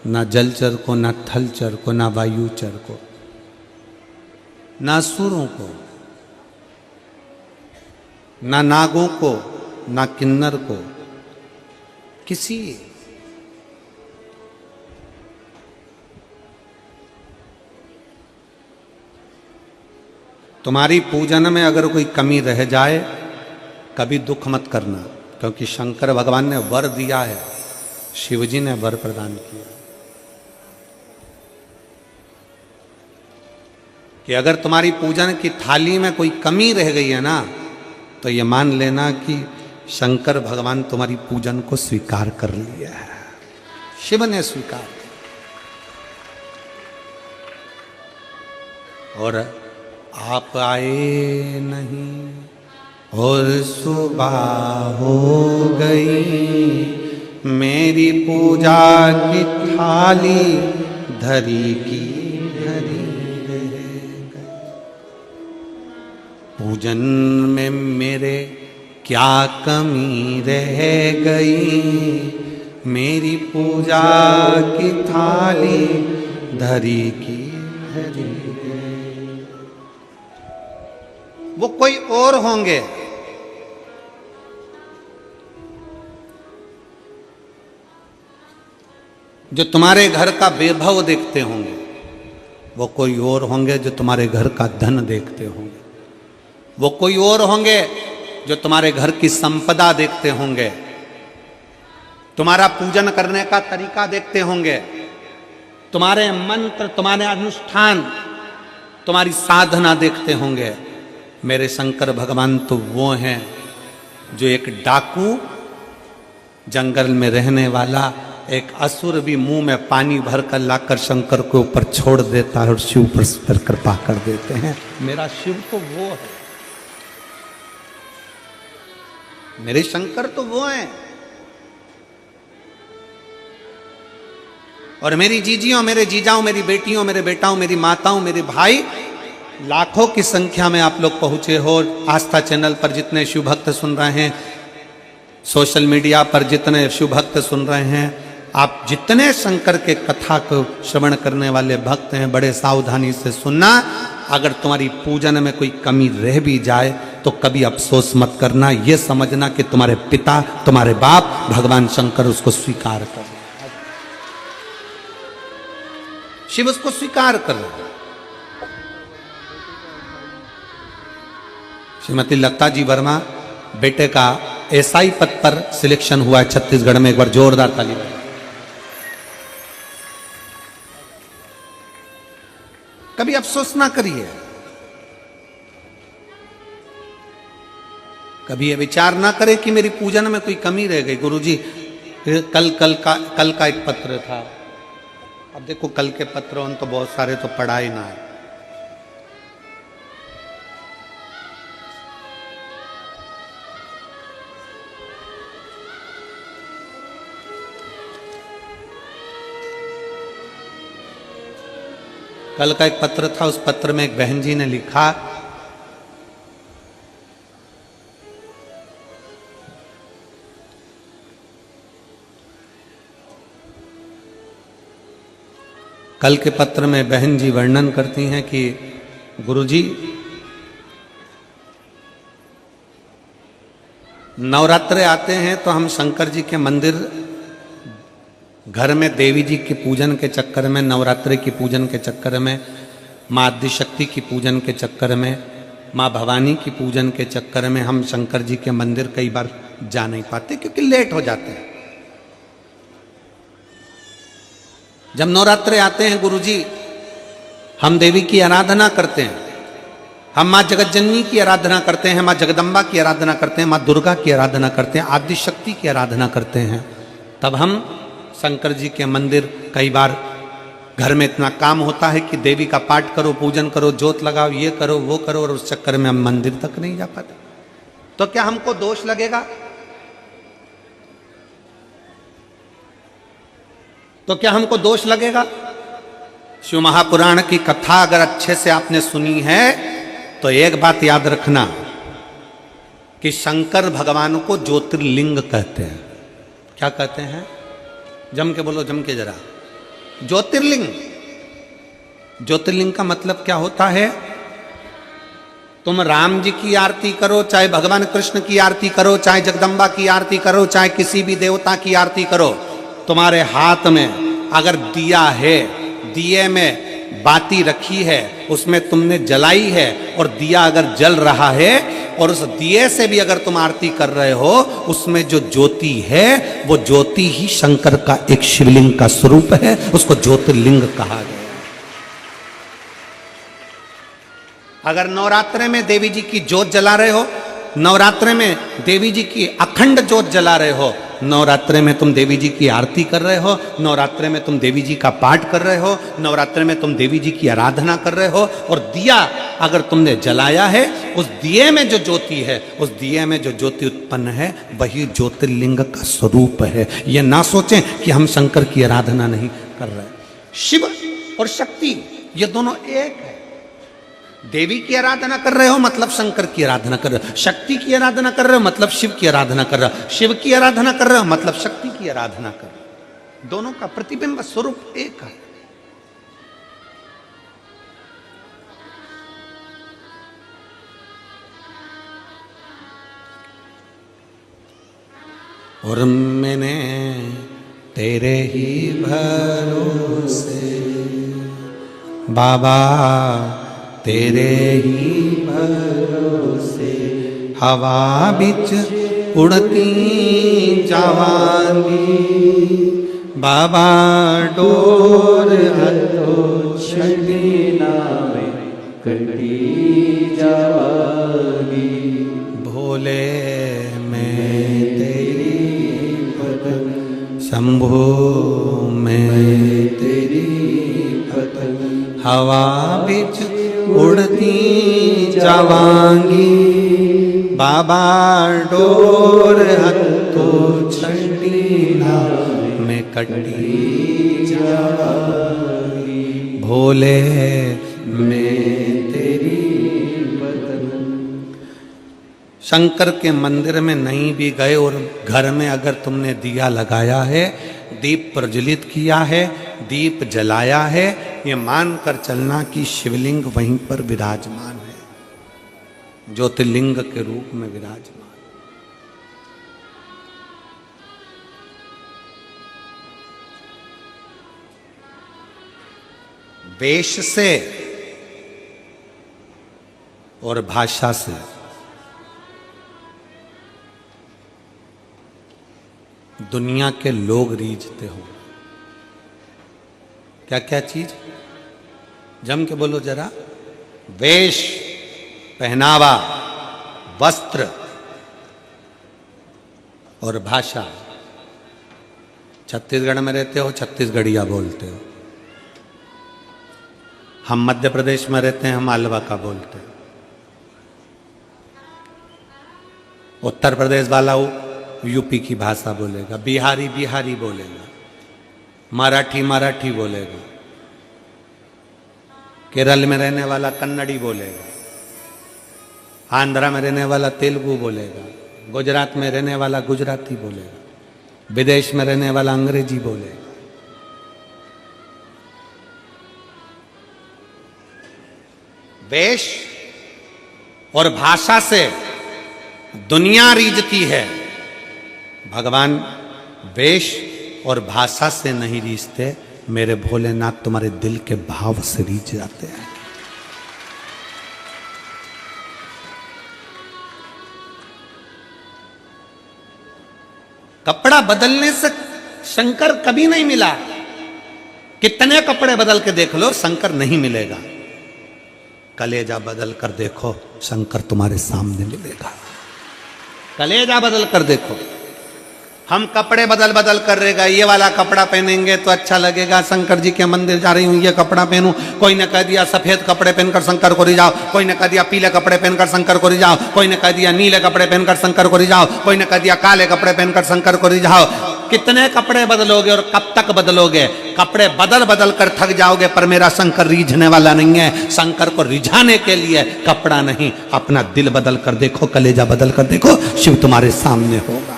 ना जलचर को, ना थलचर को, ना वायुचर को, ना असुरों को, ना नागों को, ना किन्नर को, किसी तुम्हारी पूजन में अगर कोई कमी रह जाए, कभी दुख मत करना, क्योंकि शंकर भगवान ने वर दिया है, शिवजी ने वर प्रदान किया कि अगर तुम्हारी पूजन की थाली में कोई कमी रह गई है ना, तो ये मान लेना कि शंकर भगवान तुम्हारी पूजन को स्वीकार कर लिया है, शिव ने स्वीकार किया। और आप आए नहीं और सुबह हो गई, मेरी पूजा की थाली धरी की धरी रह गई। पूजन में मेरे क्या कमी रह गई, मेरी पूजा की थाली धरी की धरी गई। वो कोई और होंगे, जो तुम्हारे घर का वैभव देखते होंगे, वो कोई और होंगे जो तुम्हारे घर का धन देखते होंगे, वो कोई और होंगे जो तुम्हारे घर की संपदा देखते होंगे, तुम्हारा पूजन करने का तरीका देखते होंगे, तुम्हारे मंत्र, तुम्हारे अनुष्ठान, तुम्हारी साधना देखते होंगे। मेरे शंकर भगवान तो वो हैं जो एक डाकू, जंगल में रहने वाला एक असुर भी मुंह में पानी भर कर लाकर शंकर के ऊपर छोड़ देता है और शिव पर कृपा कर देते हैं। मेरा शिव तो वो है, मेरे शंकर तो वो हैं। और मेरी जीजियों, मेरे जीजाओं, मेरी बेटियों, मेरे बेटाओं, मेरी माताओं, मेरे भाई, लाखों की संख्या में आप लोग पहुंचे हो। आस्था चैनल पर जितने शिव भक्त सुन रहे हैं, सोशल मीडिया पर जितने शिव भक्त सुन रहे हैं, आप जितने शंकर के कथा को श्रवण करने वाले भक्त हैं, बड़े सावधानी से सुनना। अगर तुम्हारी पूजन में कोई कमी रह भी जाए तो कभी अफसोस मत करना, यह समझना कि तुम्हारे पिता, तुम्हारे बाप भगवान शंकर उसको स्वीकार कर, शिव उसको स्वीकार कर रहे हैं। श्रीमती लता जी वर्मा बेटे का एसआई पद पर सिलेक्शन हुआ है छत्तीसगढ़ में, एक बार जोरदार ताली बजाएं। कभी अफसोस ना करिए, कभी ये विचार ना करें कि मेरी पूजन में कोई कमी रह गई। गुरुजी कल का एक पत्र था, अब देखो कल के पत्र तो बहुत सारे तो पढ़ा ही ना है। कल का एक पत्र था, उस पत्र में एक बहन जी ने लिखा, कल के पत्र में बहन जी वर्णन करती हैं कि गुरुजी नवरात्रे आते हैं तो हम शंकर जी के मंदिर, घर में देवी जी के पूजन के चक्कर में, नवरात्रि की पूजन के चक्कर में, माँ आदिशक्ति की पूजन के चक्कर में, माँ भवानी की पूजन के चक्कर में हम शंकर जी के मंदिर कई बार जा नहीं पाते क्योंकि लेट हो जाते हैं। जब नवरात्रे आते हैं गुरुजी, हम देवी की आराधना करते हैं, हम माँ जगतजननी की आराधना करते हैं, माँ जगदम्बा की आराधना करते हैं, माँ दुर्गा की आराधना करते हैं, आदि शक्ति की आराधना करते हैं। तब हम शंकर जी के मंदिर, कई बार घर में इतना काम होता है कि देवी का पाठ करो, पूजन करो, जोत लगाओ, ये करो वो करो, और उस चक्कर में हम मंदिर तक नहीं जा पाते। तो क्या हमको दोष लगेगा? तो क्या हमको दोष लगेगा? शिव महापुराण की कथा अगर अच्छे से आपने सुनी है तो एक बात याद रखना कि शंकर भगवान को ज्योतिर्लिंग कहते हैं। क्या कहते हैं? जम के बोलो, जम के जरा। ज्योतिर्लिंग। ज्योतिर्लिंग का मतलब क्या होता है? तुम राम जी की आरती करो, चाहे भगवान कृष्ण की आरती करो, चाहे जगदम्बा की आरती करो, चाहे किसी भी देवता की आरती करो, तुम्हारे हाथ में अगर दिया है, दिए में बाती रखी है, उसमें तुमने जलाई है, और दिया अगर जल रहा है और उस दिए से भी अगर तुम आरती कर रहे हो, उसमें जो ज्योति है वो ज्योति ही शंकर का एक शिवलिंग का स्वरूप है, उसको ज्योतिर्लिंग कहा गया। अगर नवरात्रे में देवी जी की ज्योत जला रहे हो, नवरात्रे में देवी जी की अखंड ज्योत जला रहे हो, नवरात्रे में तुम देवी जी की आरती कर रहे हो, नवरात्रे में तुम देवी जी का पाठ कर रहे हो, नवरात्रे में तुम देवी जी की आराधना कर रहे हो, और दिया अगर तुमने जलाया है, उस दिए में जो ज्योति है, उस दिए में जो ज्योति उत्पन्न है, वही ज्योतिर्लिंग का स्वरूप है। ये ना सोचें कि हम शंकर की आराधना नहीं कर रहे। शिव और शक्ति ये दोनों एक है। देवी की आराधना कर रहे हो मतलब शंकर की आराधना कर रहे हो, शक्ति की आराधना कर रहे हो मतलब शिव की आराधना कर रहे हो, शिव की आराधना कर रहे हो मतलब शक्ति की आराधना कर रहे हो। दोनों का प्रतिबिंब स्वरूप एक है। और मैंने तेरे ही भरोसे बाबा, तेरे ही भरोसे हवा बिच उड़ती जावांगी, बाबा डोर हथो छड़ी नावे कटी जावांगी, भोले मैं तेरी पतंग, शंभो मैं तेरी पतंग, हवा बिच उड़ती जावांगी, बाबा डोर हथो छड़ी में कटी जावांगी, भोले मैं तेरी पतंग। शंकर के मंदिर में नहीं भी गए और घर में अगर तुमने दिया लगाया है, दीप प्रज्वलित किया है, दीप जलाया है, ये मानकर चलना कि शिवलिंग वहीं पर विराजमान है, ज्योतिर्लिंग के रूप में विराजमान। वेश से और भाषा से दुनिया के लोग रीझते हो। क्या क्या चीज? जम के बोलो जरा। वेश, पहनावा, वस्त्र और भाषा। छत्तीसगढ़ में रहते हो, छत्तीसगढ़िया बोलते हो। हम मध्य प्रदेश में रहते हैं, हम मालवा का बोलते हैं। उत्तर प्रदेश वाला यूपी की भाषा बोलेगा, बिहारी बिहारी बोलेगा, मराठी मराठी बोलेगा, केरल में रहने वाला कन्नड़ी बोलेगा, आंध्रा में रहने वाला तेलुगु बोलेगा, गुजरात में रहने वाला गुजराती बोलेगा, विदेश में रहने वाला अंग्रेजी बोलेगा। वेश और भाषा से दुनिया रीझती है, भगवान वेश और भाषा से नहीं रीझते, मेरे भोलेनाथ तुम्हारे दिल के भाव से रीझ जाते हैं। कपड़ा बदलने से शंकर कभी नहीं मिला। कितने कपड़े बदल के देख लो, शंकर नहीं मिलेगा। कलेजा बदल कर देखो, शंकर तुम्हारे सामने मिलेगा। कलेजा बदल कर देखो। हम कपड़े बदल बदल कर रहेगा, ये वाला कपड़ा पहनेंगे तो अच्छा लगेगा, शंकर जी के मंदिर जा रही हूँ ये कपड़ा पहनूं। कोई ने कह दिया सफेद कपड़े पहनकर शंकर को रिझाओ, कोई ने कह दिया पीले कपड़े पहनकर शंकर को रिझाओ, कोई ने कह दिया नीले कपड़े पहनकर शंकर को रिझाओ, कोई ने कह दिया काले कपड़े पहनकर शंकर को रिझाओ। कितने कपड़े बदलोगे और कब तक बदलोगे? कपड़े बदल बदल कर थक जाओगे, पर मेरा शंकर रिझने वाला नहीं है। शंकर को रिझाने के लिए कपड़ा नहीं, अपना दिल बदल कर देखो, कलेजा बदल कर देखो, शिव तुम्हारे सामने होगा।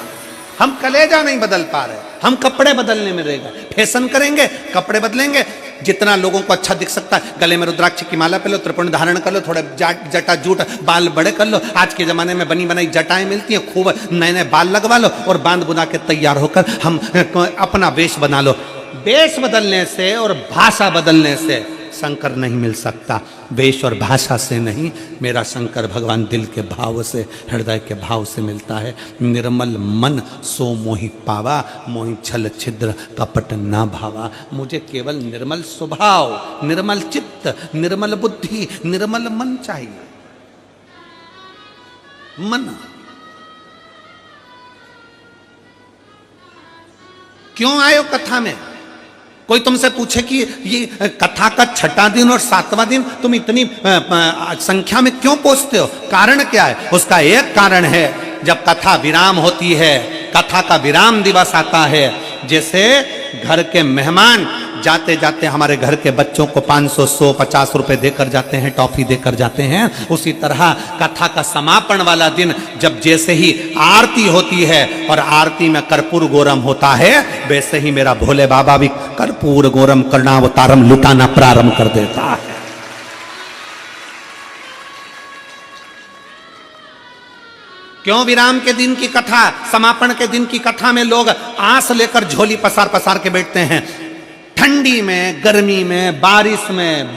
हम कलेजा नहीं बदल पा रहे, हम कपड़े बदलने में रहेगा। फैशन करेंगे, कपड़े बदलेंगे, जितना लोगों को अच्छा दिख सकता है। गले में रुद्राक्ष की माला पहन लो, त्रिपुंड धारण कर लो, थोड़े जटा जूट बाल बड़े कर लो। आज के जमाने में बनी बनाई जटाएं मिलती हैं, खूब नए नए बाल लगवा लो और बांध बुना के तैयार होकर हम अपना वेश बना लो। वेश बदलने से और भाषा बदलने से शंकर नहीं मिल सकता, वेश और भाषा से नहीं। मेरा शंकर भगवान दिल के भाव से, हृदय के भाव से मिलता है। निर्मल मन सो मोहि पावा, मोहि छल छिद्र कपट ना भावा। मुझे केवल निर्मल स्वभाव, निर्मल चित्त, निर्मल बुद्धि, निर्मल मन चाहिए। मन क्यों आयो कथा में? कोई तुमसे पूछे कि ये कथा का 6वां दिन और 7वां दिन तुम इतनी संख्या में क्यों पहुंचते हो, कारण क्या है? उसका एक कारण है, जब कथा विराम होती है, कथा का विराम दिवस आता है, जैसे घर के मेहमान जाते जाते हमारे घर के बच्चों को 500, 100, 50 रुपए देकर जाते हैं, टॉफी देकर जाते हैं, उसी तरह कथा का समापन वाला दिन जब जैसे ही आरती होती है और आरती में कर्पूर गौरम होता है, वैसे ही मेरा भोले बाबा भी कर्पूर गौरम कर्णावतारम लुटाना प्रारंभ कर देता है। क्यों विराम के दिन की कथा, समापन के दिन की कथा में लोग आस लेकर झोली पसार पसार के बैठते हैं? ठंडी में, गर्मी में, बारिश में,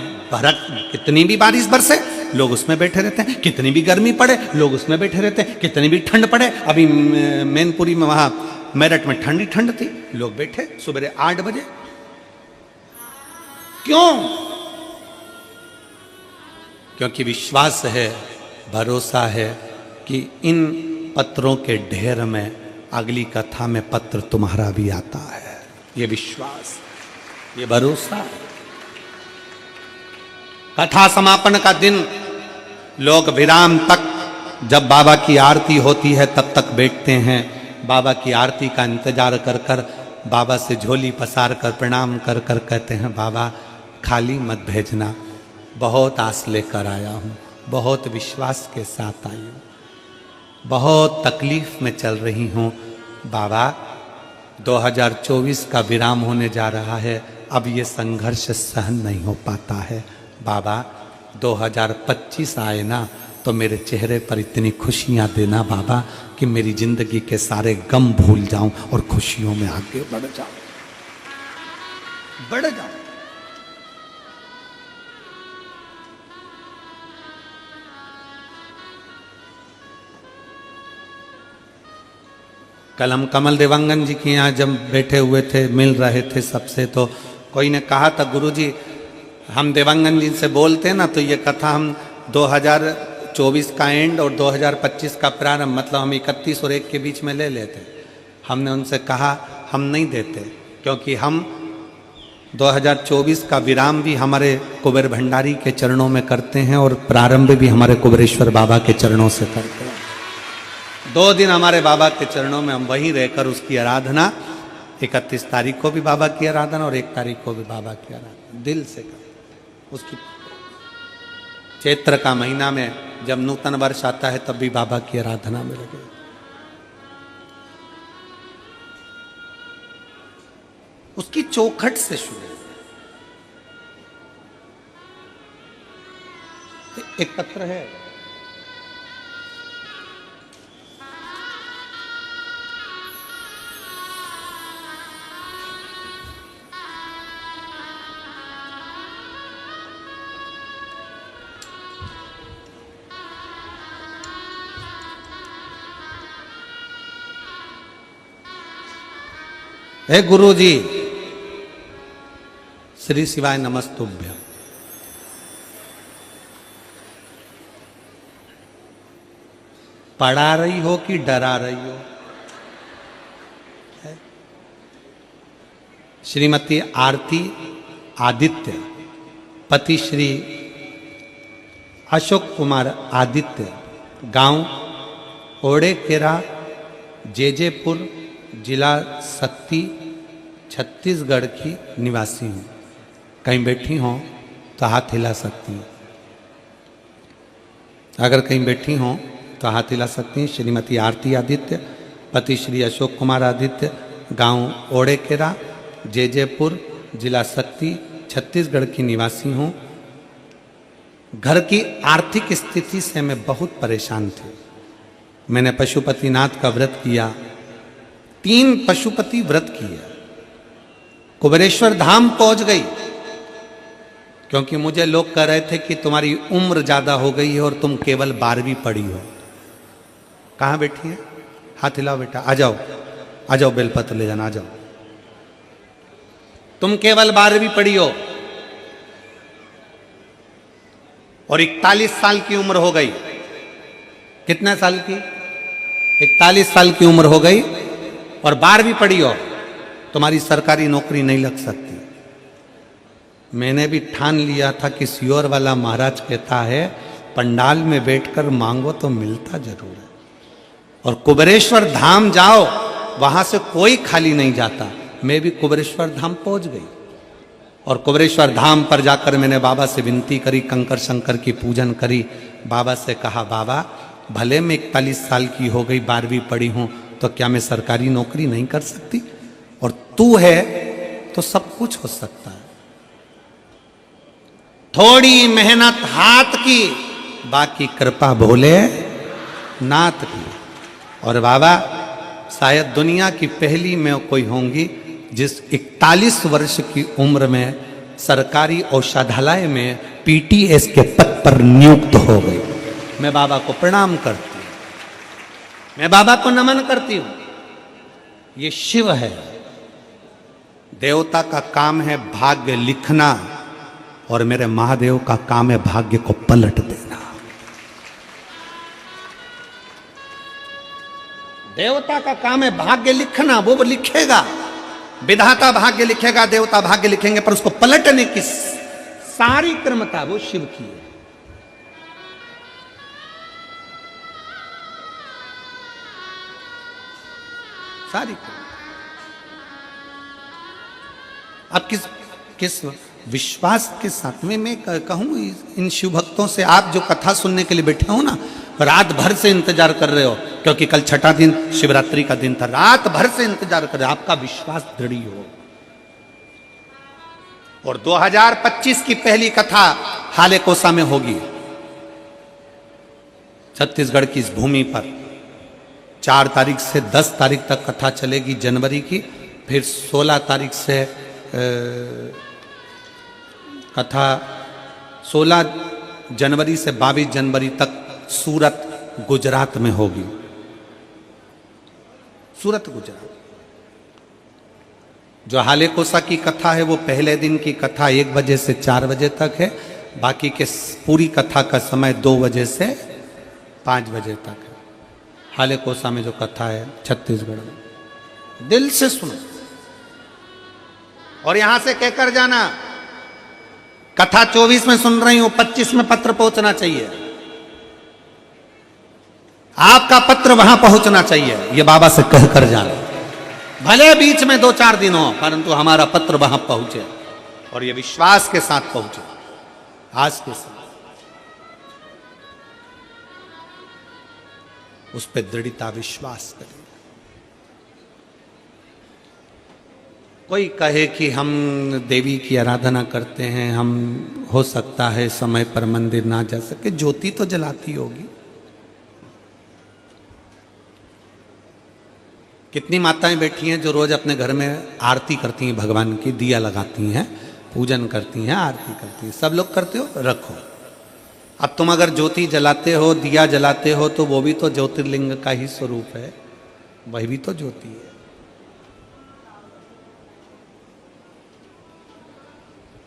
कितनी भी बारिश बरसे लोग उसमें बैठे रहते हैं, कितनी भी गर्मी पड़े लोग उसमें बैठे रहते हैं, कितनी भी ठंड पड़े। अभी मैनपुरी में, वहां मेरठ में ठंडी ठंड थी, लोग बैठे सुबह 8 बजे। क्यों? क्योंकि विश्वास है, भरोसा है कि इन पत्रों के ढेर में अगली कथा में पत्र तुम्हारा भी आता है। ये विश्वास, ये भरोसा। कथा समापन का दिन लोग विराम तक, जब बाबा की आरती होती है तब तक बैठते हैं। बाबा की आरती का इंतजार कर कर, बाबा से झोली पसार कर, प्रणाम कर कर कहते हैं, बाबा खाली मत भेजना, बहुत आस लेकर आया हूँ, बहुत विश्वास के साथ आई हूँ, बहुत तकलीफ में चल रही हूँ। बाबा 2024 का विराम होने जा रहा है, अब ये संघर्ष सहन नहीं हो पाता है। बाबा 2025 आए ना तो मेरे चेहरे पर इतनी खुशियाँ देना बाबा कि मेरी जिंदगी के सारे गम भूल जाऊं और खुशियों में आगे बढ़ जाऊं, बढ़ जाऊं। कल हम कमल देवांगन जी के यहाँ जब बैठे हुए थे, मिल रहे थे सबसे, तो कोई ने कहा था, गुरुजी हम देवांगन जी से बोलते ना तो ये कथा हम 2024 का एंड और 2025 का प्रारंभ, मतलब हम 31 और 1 के बीच में ले लेते। हमने उनसे कहा हम नहीं देते, क्योंकि हम 2024 का विराम भी हमारे कुबेर भंडारी के चरणों में करते हैं और प्रारंभ भी हमारे कुबेरेश्वर बाबा के चरणों से करते हैं। 2 दिन हमारे बाबा के चरणों में हम वहीं रहकर उसकी आराधना, 31 तारीख को भी बाबा की आराधना और 1 तारीख को भी बाबा की आराधना दिल से कर। उसकी चैत्र का महीना में जब नूतन वर्ष आता है तब भी बाबा की आराधना में लगे। उसकी चौखट से शुरू। एक पत्र है, हे गुरु जी, श्री शिवाय नमस्तुभ्य। पढ़ा रही हो कि डरा रही हो? श्रीमती आरती आदित्य, पति श्री अशोक कुमार आदित्य, गांव ओड़ेकेरा, जेजेपुर, जिला सक्ती, छत्तीसगढ़ की निवासी हूँ। कहीं बैठी हों तो हाथ हिला सकती हैं। अगर कहीं बैठी हों तो हाथ हिला सकती हैं। श्रीमती आरती आदित्य, पति श्री अशोक कुमार आदित्य, गांव ओड़ेकेरा, जेजेपुर, जिला सक्ती, छत्तीसगढ़ की निवासी हूँ। घर की आर्थिक स्थिति से मैं बहुत परेशान थी। मैंने पशुपतिनाथ का व्रत किया, 3 पशुपति व्रत किया। कुबेरेश्वर धाम पहुंच गई, क्योंकि मुझे लोग कह रहे थे कि तुम्हारी उम्र ज्यादा हो गई है और तुम केवल 12वीं पढ़ी हो। कहाँ बैठी है? हाथ हिलाओ बेटा, आ जाओ, आ जाओ, बेलपत्र ले जाना, आ जाओ। तुम केवल 12वीं पढ़ी हो और 41 साल की उम्र हो गई। कितने साल की? 41 साल की उम्र हो गई और 12वीं पढ़ी हो, तुम्हारी सरकारी नौकरी नहीं लग सकती। मैंने भी ठान लिया था कि सियोर वाला महाराज कहता है पंडाल में बैठकर मांगो तो मिलता जरूर है। और कुबेरेश्वर धाम जाओ, वहां से कोई खाली नहीं जाता। मैं भी कुबेरेश्वर धाम पहुंच गई और कुबेरेश्वर धाम पर जाकर मैंने बाबा से विनती करी, कंकर शंकर की पूजन करी। बाबा से कहा, बाबा भले मैं 41 साल की हो गई, 12वीं पढ़ी हूं, तो क्या मैं सरकारी नौकरी नहीं कर सकती? और तू है तो सब कुछ हो सकता है। थोड़ी मेहनत हाथ की, बाकी कृपा भोले नाथ की। और बाबा शायद दुनिया की पहली मैं कोई होंगी जिस 41 वर्ष की उम्र में सरकारी औषधालय में पीटीएस के पद पर नियुक्त हो गई। मैं बाबा को प्रणाम करती हूँ, मैं बाबा को नमन करती हूँ। ये शिव है। देवता का काम है भाग्य लिखना और मेरे महादेव का काम है भाग्य को पलट देना। देवता का काम है भाग्य लिखना, वो लिखेगा, विधाता भाग्य लिखेगा, देवता भाग्य लिखेंगे, पर उसको पलटने की सारी क्रमता वो शिव की है। सारी क्रमता। अब किस विश्वास के साथ में मैं कहूं इन शिव भक्तों से, आप जो कथा सुनने के लिए बैठे हो ना, रात भर से इंतजार कर रहे हो, क्योंकि कल छठा दिन शिवरात्रि का दिन था, रात भर से इंतजार कर रहे हो, आपका विश्वास दृढ़ हो। और 2025 की पहली कथा हाले कोसा में होगी, छत्तीसगढ़ की इस भूमि पर। 4 तारीख से 10 तारीख तक कथा चलेगी जनवरी की, फिर 16 तारीख से कथा 16 जनवरी से 22 जनवरी तक सूरत गुजरात में होगी। सूरत गुजरात। जो हाले कोसा की कथा है वो पहले दिन की कथा 1 बजे से 4 बजे तक है, बाकी के पूरी कथा का समय 2 बजे से 5 बजे तक है। हाले कोसा में जो कथा है छत्तीसगढ़ में, दिल से सुनो और यहां से कहकर जाना, कथा 24 में सुन रही हूं, 25 में पत्र पहुंचना चाहिए, आपका पत्र वहां पहुंचना चाहिए, ये बाबा से कहकर जाना। भले बीच में 2-4 दिन हो, परंतु हमारा पत्र वहां पहुंचे और ये विश्वास के साथ पहुंचे, आज के साथ उस पर दृढ़ता विश्वास करें। कोई कहे कि हम देवी की आराधना करते हैं, हम हो सकता है समय पर मंदिर ना जा सके, ज्योति तो जलाती होगी। कितनी माताएं बैठी हैं जो रोज अपने घर में आरती करती हैं, भगवान की दिया लगाती हैं, पूजन करती हैं, आरती करती हैं। सब लोग करते हो, रखो। अब तुम अगर ज्योति जलाते हो, दिया जलाते हो, तो वो भी तो ज्योतिर्लिंग का ही स्वरूप है, वही भी तो ज्योति है।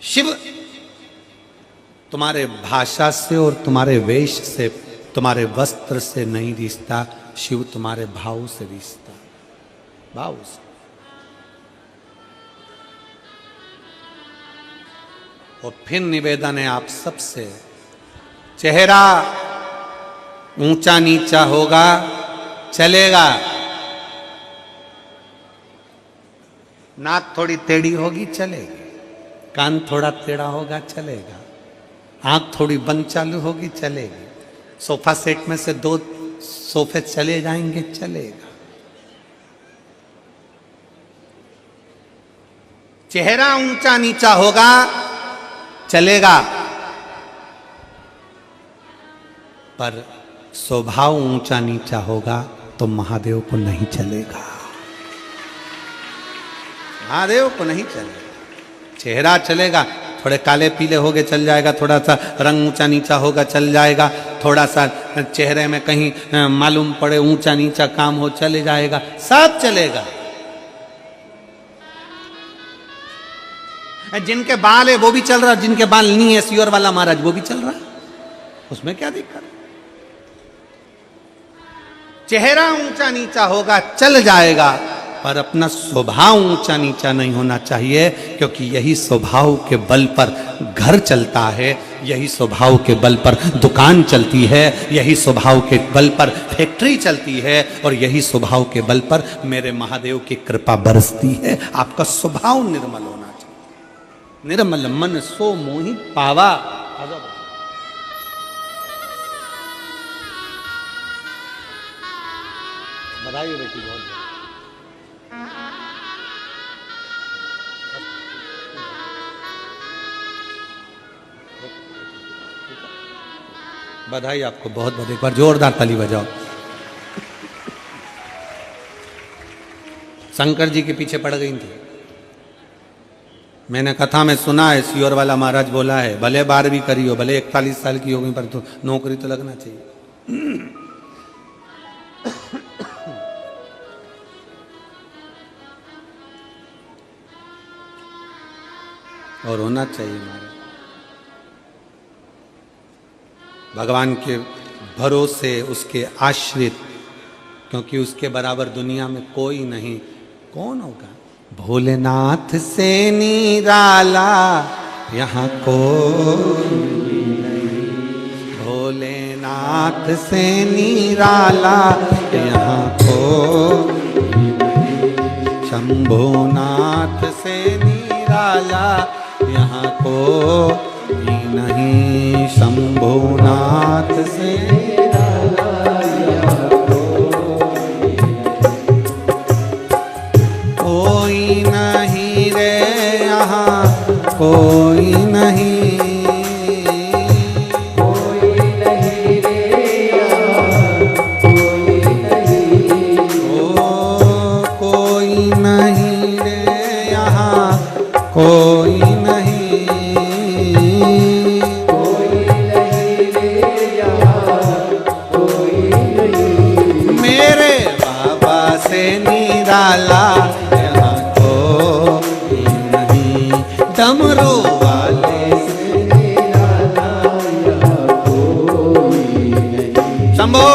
शिव तुम्हारे भाषा से और तुम्हारे वेश से तुम्हारे वस्त्र से नहीं रिश्ता, शिव तुम्हारे भाव से रिश्ता, भाव से। और फिर निवेदन है आप सबसे, चेहरा ऊंचा नीचा होगा चलेगा, नाक थोड़ी टेढ़ी होगी चलेगी, कान थोड़ा टेढ़ा होगा चलेगा, आंख थोड़ी बंद चालू होगी चलेगी, सोफा सेट में से 2 सोफे चले जाएंगे चलेगा। चेहरा ऊंचा नीचा होगा चलेगा, पर स्वभाव ऊंचा नीचा होगा तो महादेव को नहीं चलेगा, महादेव को नहीं चलेगा। चेहरा चलेगा, थोड़े काले पीले होके चल जाएगा, थोड़ा सा रंग ऊंचा नीचा होगा चल जाएगा, थोड़ा सा चेहरे में कहीं मालूम पड़े ऊंचा नीचा काम हो चले जाएगा, सब चलेगा। जिनके बाल है वो भी चल रहा, जिनके बाल नहीं है सियोर वाला महाराज वो भी चल रहा, उसमें क्या दिक्कत। चेहरा ऊंचा नीचा होगा चल जाएगा, पर अपना स्वभाव ऊंचा नीचा नहीं होना चाहिए, क्योंकि यही स्वभाव के बल पर घर चलता है, यही स्वभाव के बल पर दुकान चलती है, यही स्वभाव के बल पर फैक्ट्री चलती है, और यही स्वभाव के बल पर मेरे महादेव की कृपा बरसती है। आपका स्वभाव निर्मल होना चाहिए। निर्मल मन सो मोहि पावा। बधाई बेटी, बहुत बधाई आपको बहुत बहुत। एक बार जोरदार ताली बजाओ। शंकर जी के पीछे पड़ गई थी। मैंने कथा में सुना है, सियोर वाला महाराज बोला है, भले 12वीं करी हो, भले 41 साल की हो गई, पर तो नौकरी तो लगना चाहिए। और होना चाहिए हमारे भगवान के भरोसे, उसके आश्रित, क्योंकि उसके बराबर दुनिया में कोई नहीं। कौन होगा? भोलेनाथ से निराला यहाँ कोई नहीं, भोलेनाथ से निराला यहाँ कोई नहीं, शंभोनाथ से निराला यहाँ कोई नहीं, शंभोनाथ से निराला यहाँ कोई नहीं रे, यहाँ कोई नहीं, कोई नहीं रे, यहाँ कोई नहीं, ओ कोई नहीं रे, यहाँ कोई नहीं, कोई नहीं रे, यहाँ कोई नहीं, मेरे बाबा से निराला डमरू वाले से निराला यहाँ कोई नहीं। शंभो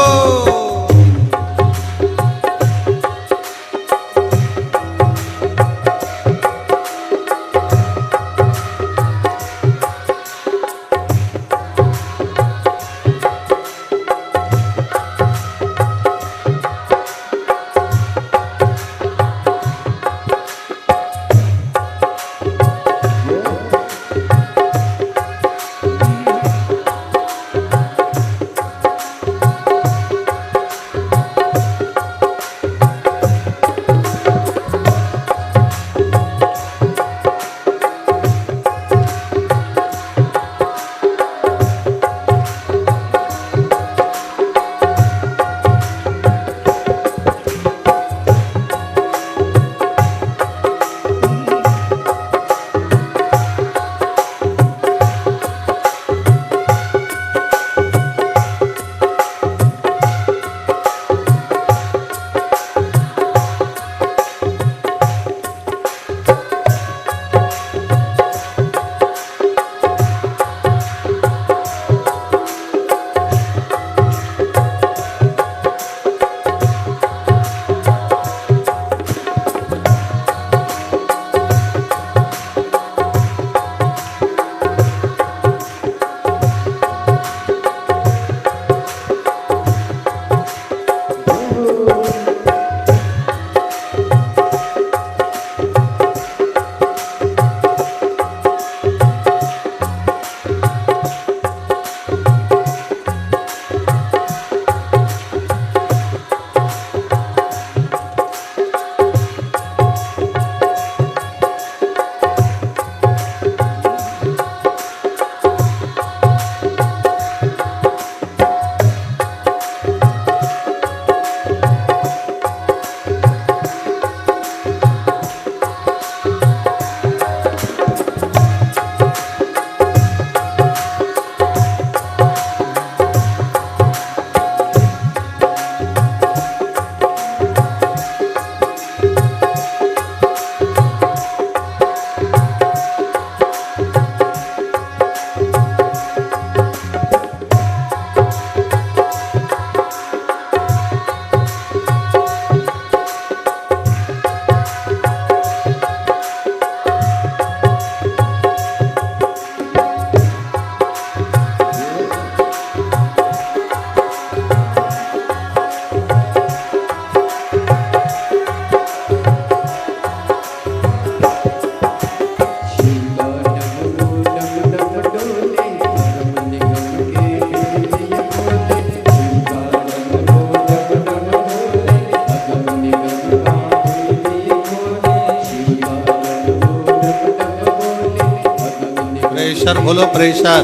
प्रेशर बोलो प्रेशर।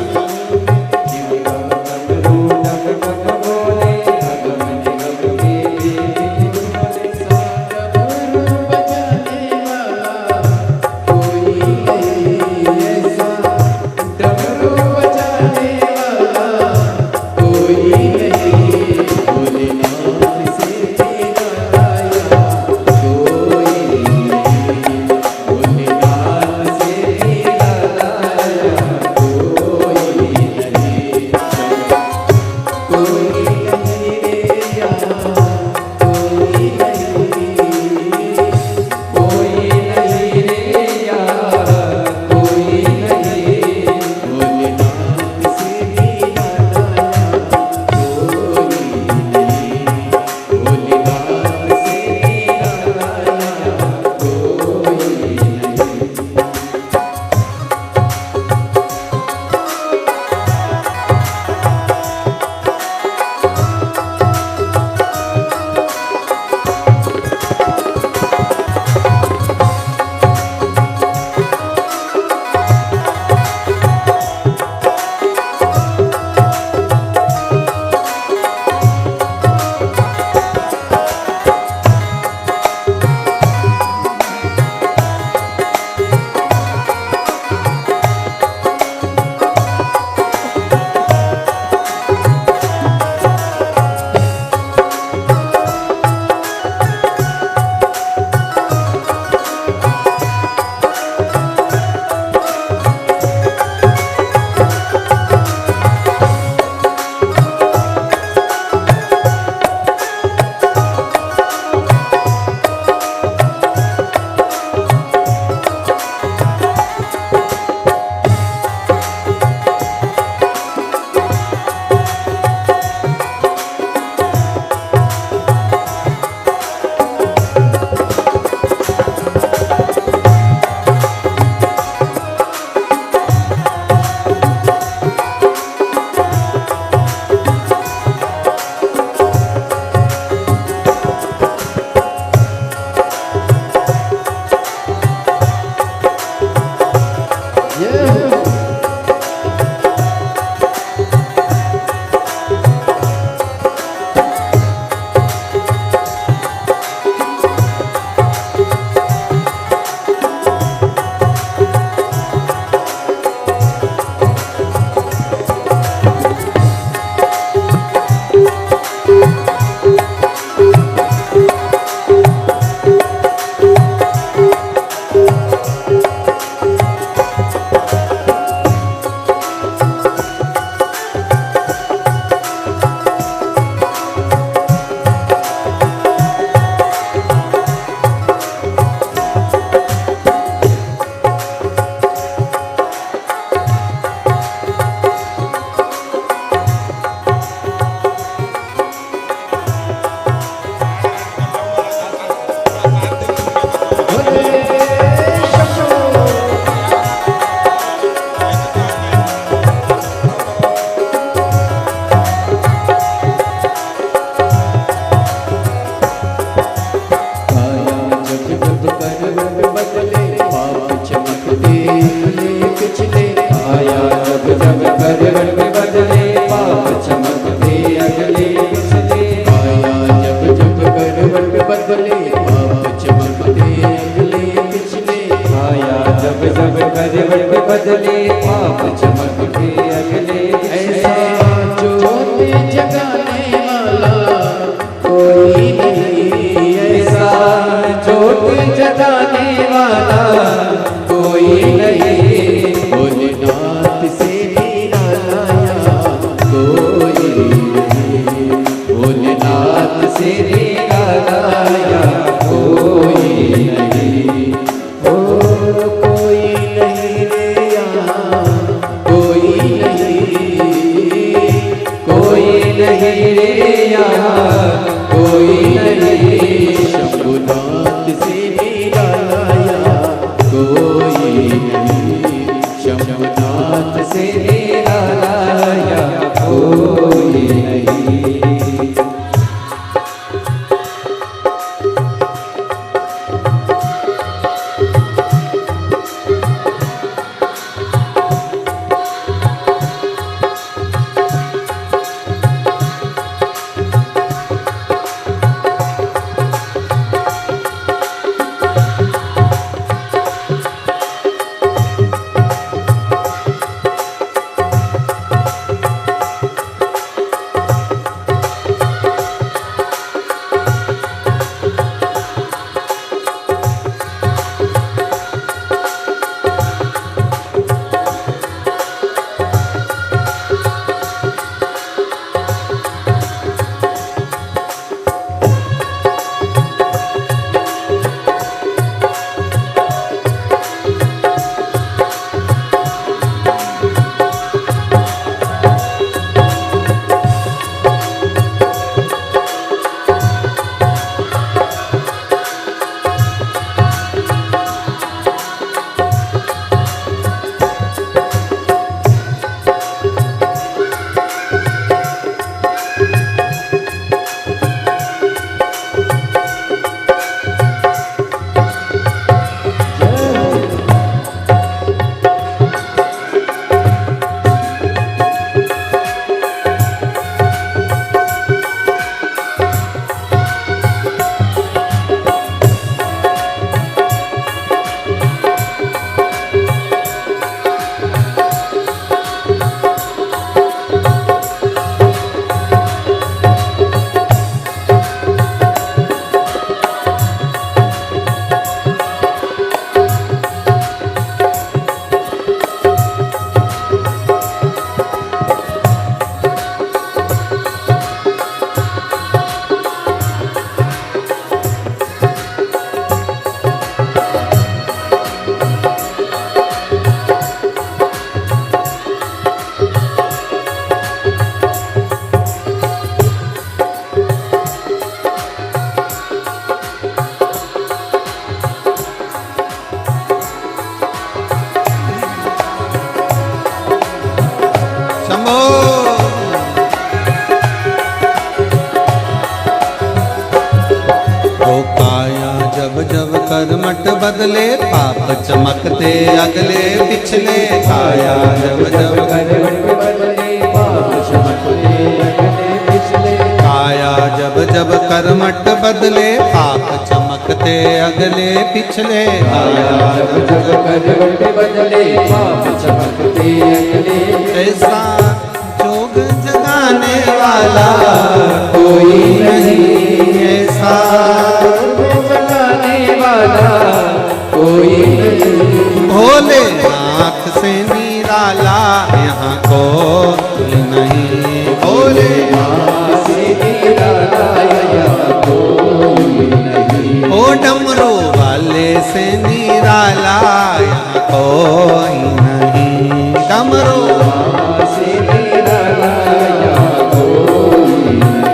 करवट बदले पाप चमकते अगले पिछले काया जब जब करवट बदले पाप चमकते अगले पिछले काया जब जब करवट बदले पाप चमकते अगले पिछले काया जब जब करवट बदले पाप चमकते अगले ऐसा जोग जगाने वाला कोई नहीं, ऐसा जगाने वाला कोई नहीं, भोलेनाथ से निराला यहाँ कोई नहीं, भोलेनाथ से निराला यहाँ कोई नहीं, ओ डमरू वाले से निराला यहाँ कोई नहीं, डमरू से निराला यहाँ कोई नहीं,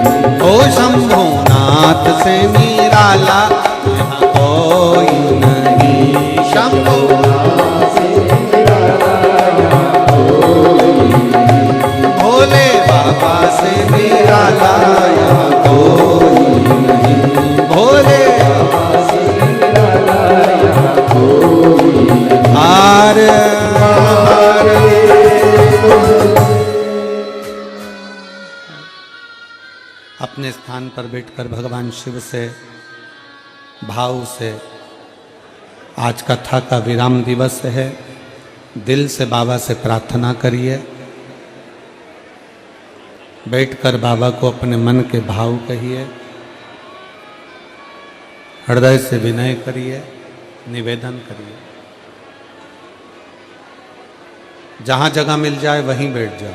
ओ शंभुनाथ से निराला यहाँ कोई नहीं, शंभुनाथ से निराला यहाँ कोई नहीं, भोले बाबा से निराला यहाँ कोई नहीं, भोले बाबा से निराला यहाँ कोई नहीं। हार अपने स्थान पर बैठकर भगवान शिव से भाव से, आज कथा का विराम दिवस है, दिल से बाबा से प्रार्थना करिए। बैठकर बाबा को अपने मन के भाव कहिए, हृदय से विनय करिए, निवेदन करिए। जहां जगह मिल जाए वहीं बैठ जाओ।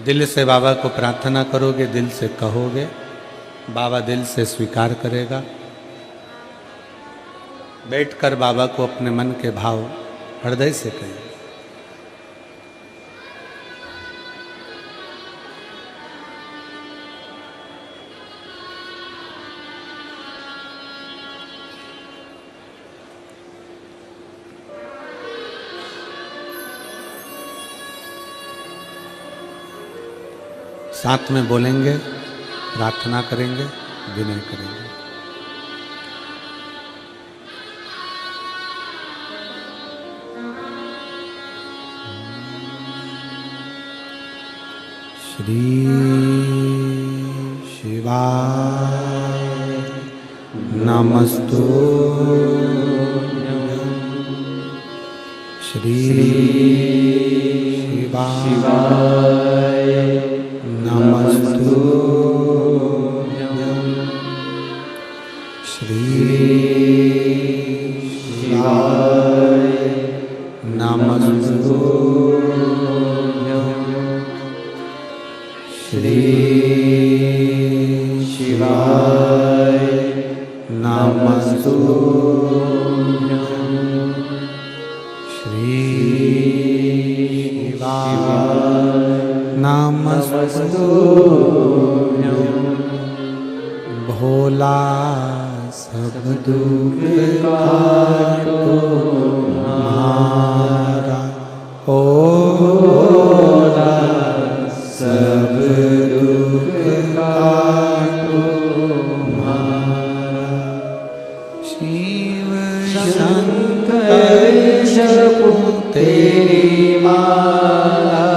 दिल से बाबा को प्रार्थना करोगे, दिल से कहोगे, बाबा दिल से स्वीकार करेगा। बैठकर बाबा को अपने मन के भाव हृदय से कहिए। साथ में बोलेंगे, प्रार्थना करेंगे, विनय करेंगे। श्री शिवाय नमस्तु, श्री शिवाय नमस्तु, श्री शिवाय नमस्तु, श्री शिवाय नमस्तु, श्री शिवाय नमस्तु। भोला सब दुख काटो हमारा, ओ भोला सब दुख काटो हमारा। शिव शंकर जपो तेरी माला,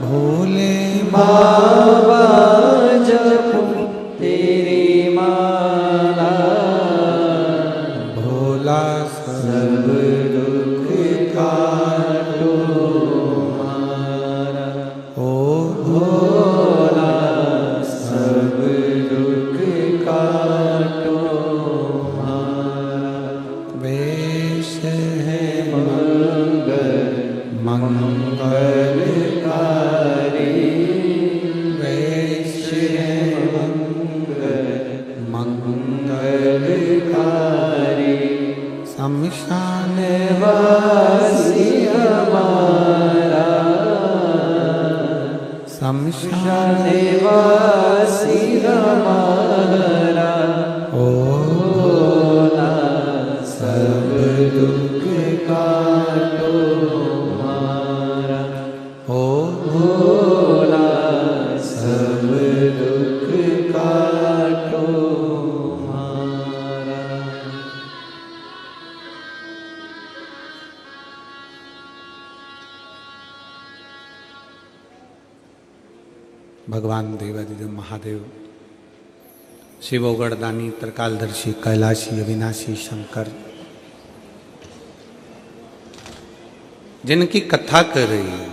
भोले बाबा जपो तेरी माला, भोला सब दुख काटो हमारा, ओ भोला सब दुख काटो हमारा। वेश है मंगलकारी, वेश है मंगलकारी, शमशान वासी हमारा, शमशान वासी हमारा, ओ भोला सब दुख काटो हमारा, ओ भोला भगवान देवादिदेव महादेव शिव ओगड़दानी त्रिकालदर्शी कैलाशी अविनाशी शंकर जिनकी कथा कर रही है,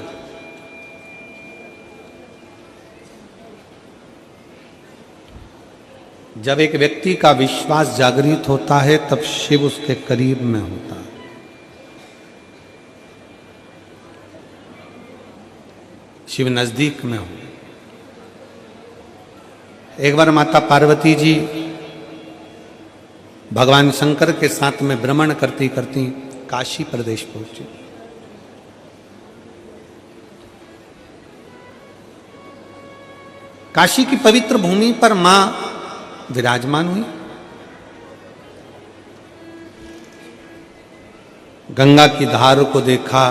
जब एक व्यक्ति का विश्वास जागृत होता है तब शिव उसके करीब में होता है। शिव नजदीक में हो। एक बार माता पार्वती जी भगवान शंकर के साथ में भ्रमण करती करती काशी प्रदेश पहुंची। काशी की पवित्र भूमि पर मां विराजमान हुई। गंगा की धार को देखा,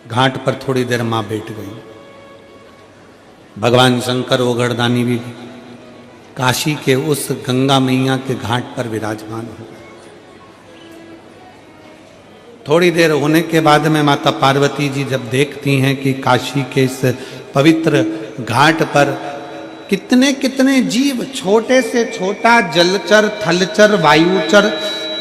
घाट पर थोड़ी देर मां बैठ गई। भगवान शंकर ओगड़दानी भी काशी के उस गंगा मैया के घाट पर विराजमान हो गए। थोड़ी देर होने के बाद में माता पार्वती जी जब देखती हैं कि काशी के इस पवित्र घाट पर कितने कितने जीव, छोटे से छोटा जलचर, थलचर, वायुचर,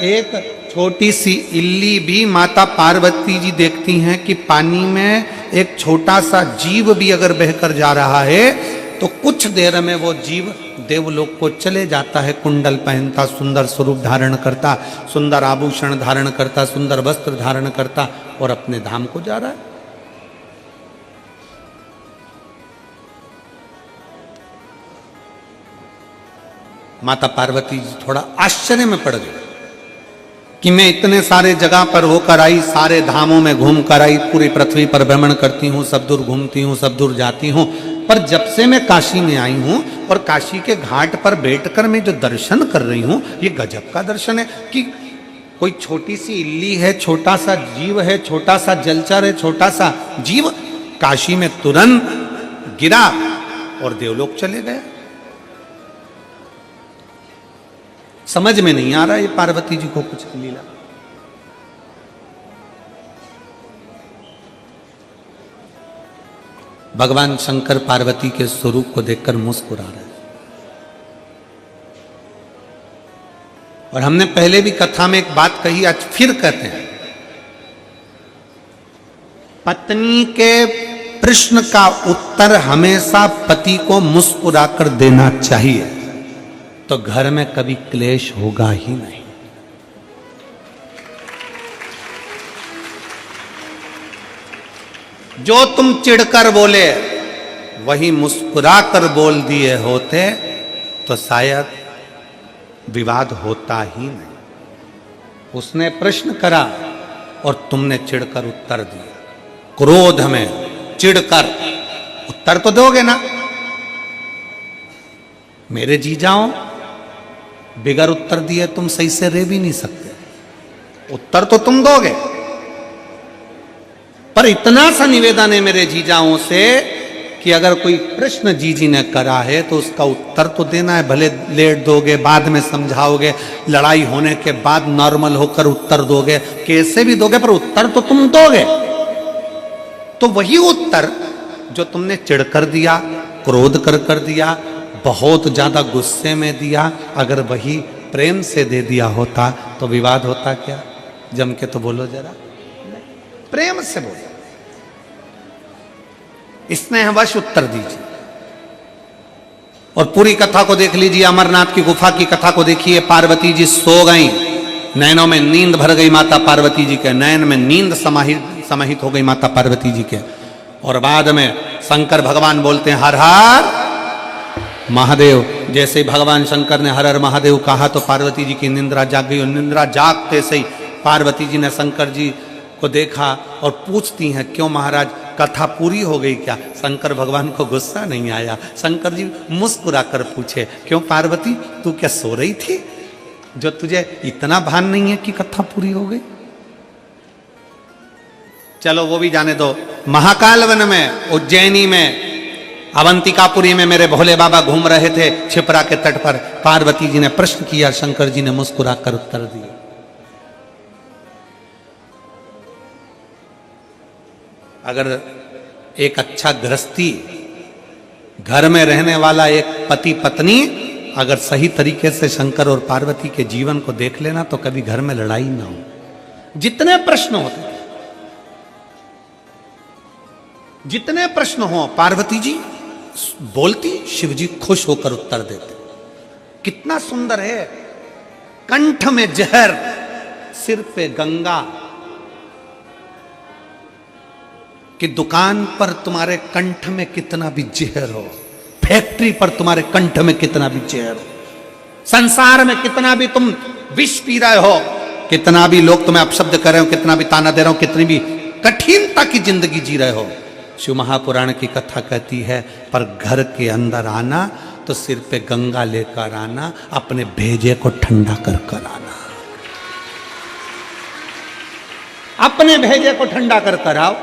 एक छोटी सी इल्ली भी माता पार्वती जी देखती हैं कि पानी में एक छोटा सा जीव भी अगर बहकर जा रहा है तो कुछ देर में वो जीव देवलोक को चले जाता है। कुंडल पहनता, सुंदर स्वरूप धारण करता, सुंदर आभूषण धारण करता, सुंदर वस्त्र धारण करता और अपने धाम को जा रहा है। माता पार्वती जी थोड़ा आश्चर्य में पड़ गई कि मैं इतने सारे जगह पर होकर आई, सारे धामों में घूम कर आई, पूरी पृथ्वी पर भ्रमण करती हूँ, सब दूर घूमती हूँ, सब दूर जाती हूँ, पर जब से मैं काशी में आई हूँ और काशी के घाट पर बैठकर मैं जो दर्शन कर रही हूँ, ये गजब का दर्शन है कि कोई छोटी सी इल्ली है, छोटा सा जीव है, छोटा सा जलचर है, छोटा सा जीव काशी में तुरंत गिरा और देवलोक चले गए। समझ में नहीं आ रहा ये पार्वती जी को कुछ लीला। भगवान शंकर पार्वती के स्वरूप को देखकर मुस्कुरा रहे हैं। और हमने पहले भी कथा में एक बात कही, आज फिर कहते हैं, पत्नी के प्रश्न का उत्तर हमेशा पति को मुस्कुराकर देना चाहिए, तो घर में कभी क्लेश होगा ही नहीं। जो तुम चिढ़कर बोले वही मुस्कुराकर बोल दिए होते तो शायद विवाद होता ही नहीं। उसने प्रश्न करा और तुमने चिढ़कर उत्तर दिया। क्रोध में चिढ़कर उत्तर तो दोगे ना। मेरे जीजाओं, बिगर उत्तर दिए तुम सही से रह भी नहीं सकते, उत्तर तो तुम दोगे। पर इतना सा निवेदन है मेरे जीजाओं से कि अगर कोई प्रश्न जीजी ने करा है तो उसका उत्तर तो देना है। भले लेट दोगे, बाद में समझाओगे, लड़ाई होने के बाद नॉर्मल होकर उत्तर दोगे, कैसे भी दोगे, पर उत्तर तो तुम दोगे। तो वही उत्तर जो तुमने चिढ़कर दिया, क्रोध कर दिया, बहुत ज्यादा गुस्से में दिया, अगर वही प्रेम से दे दिया होता तो विवाद होता क्या? जम के तो बोलो जरा, प्रेम से बोलो, स्नेहवश उत्तर दीजिए। और पूरी कथा को देख लीजिए, अमरनाथ की गुफा की कथा को देखिए। पार्वती जी सो गई, नैनों में नींद भर गई माता पार्वती जी के, नयन में नींद समाहित हो गई माता पार्वती जी के। और बाद में शंकर भगवान बोलते हैं हर हर महादेव। जैसे भगवान शंकर ने हर हर महादेव कहा तो पार्वती जी की निंद्रा जाग गई। और निंद्रा जागते से ही पार्वती जी ने शंकर जी को देखा और पूछती हैं, क्यों महाराज, कथा पूरी हो गई क्या? शंकर भगवान को गुस्सा नहीं आया। शंकर जी मुस्कुरा कर पूछे, क्यों पार्वती, तू क्या सो रही थी जो तुझे इतना भान नहीं है कि कथा पूरी हो गई? चलो वो भी जाने दो। महाकाल वन में, उज्जैनी में, अवंतिकापुरी में मेरे भोले बाबा घूम रहे थे छिपरा के तट पर। पार्वती जी ने प्रश्न किया, शंकर जी ने मुस्कुरा कर उत्तर दिया। अगर एक अच्छा गृहस्थी, घर में रहने वाला एक पति पत्नी अगर सही तरीके से शंकर और पार्वती के जीवन को देख लेना तो कभी घर में लड़ाई ना हो। जितने प्रश्न होते, जितने प्रश्न हो पार्वती जी बोलती, शिव जी खुश होकर उत्तर देते। कितना सुंदर है, कंठ में जहर, सिर पे गंगा। कि दुकान पर तुम्हारे कंठ में कितना भी जहर हो, फैक्ट्री पर तुम्हारे कंठ में कितना भी जहर हो, संसार में कितना भी तुम विष पी रहे हो, कितना भी लोग तुम्हें अपशब्द कर रहे हो, कितना भी ताना दे रहे हो, कितनी भी कठिनता की जिंदगी जी रहे हो, शिव महापुराण की कथा कहती है पर घर के अंदर आना तो सिर पे गंगा लेकर आना, अपने भेजे को ठंडा कर कर आना, अपने भेजे को ठंडा कर कर आओ।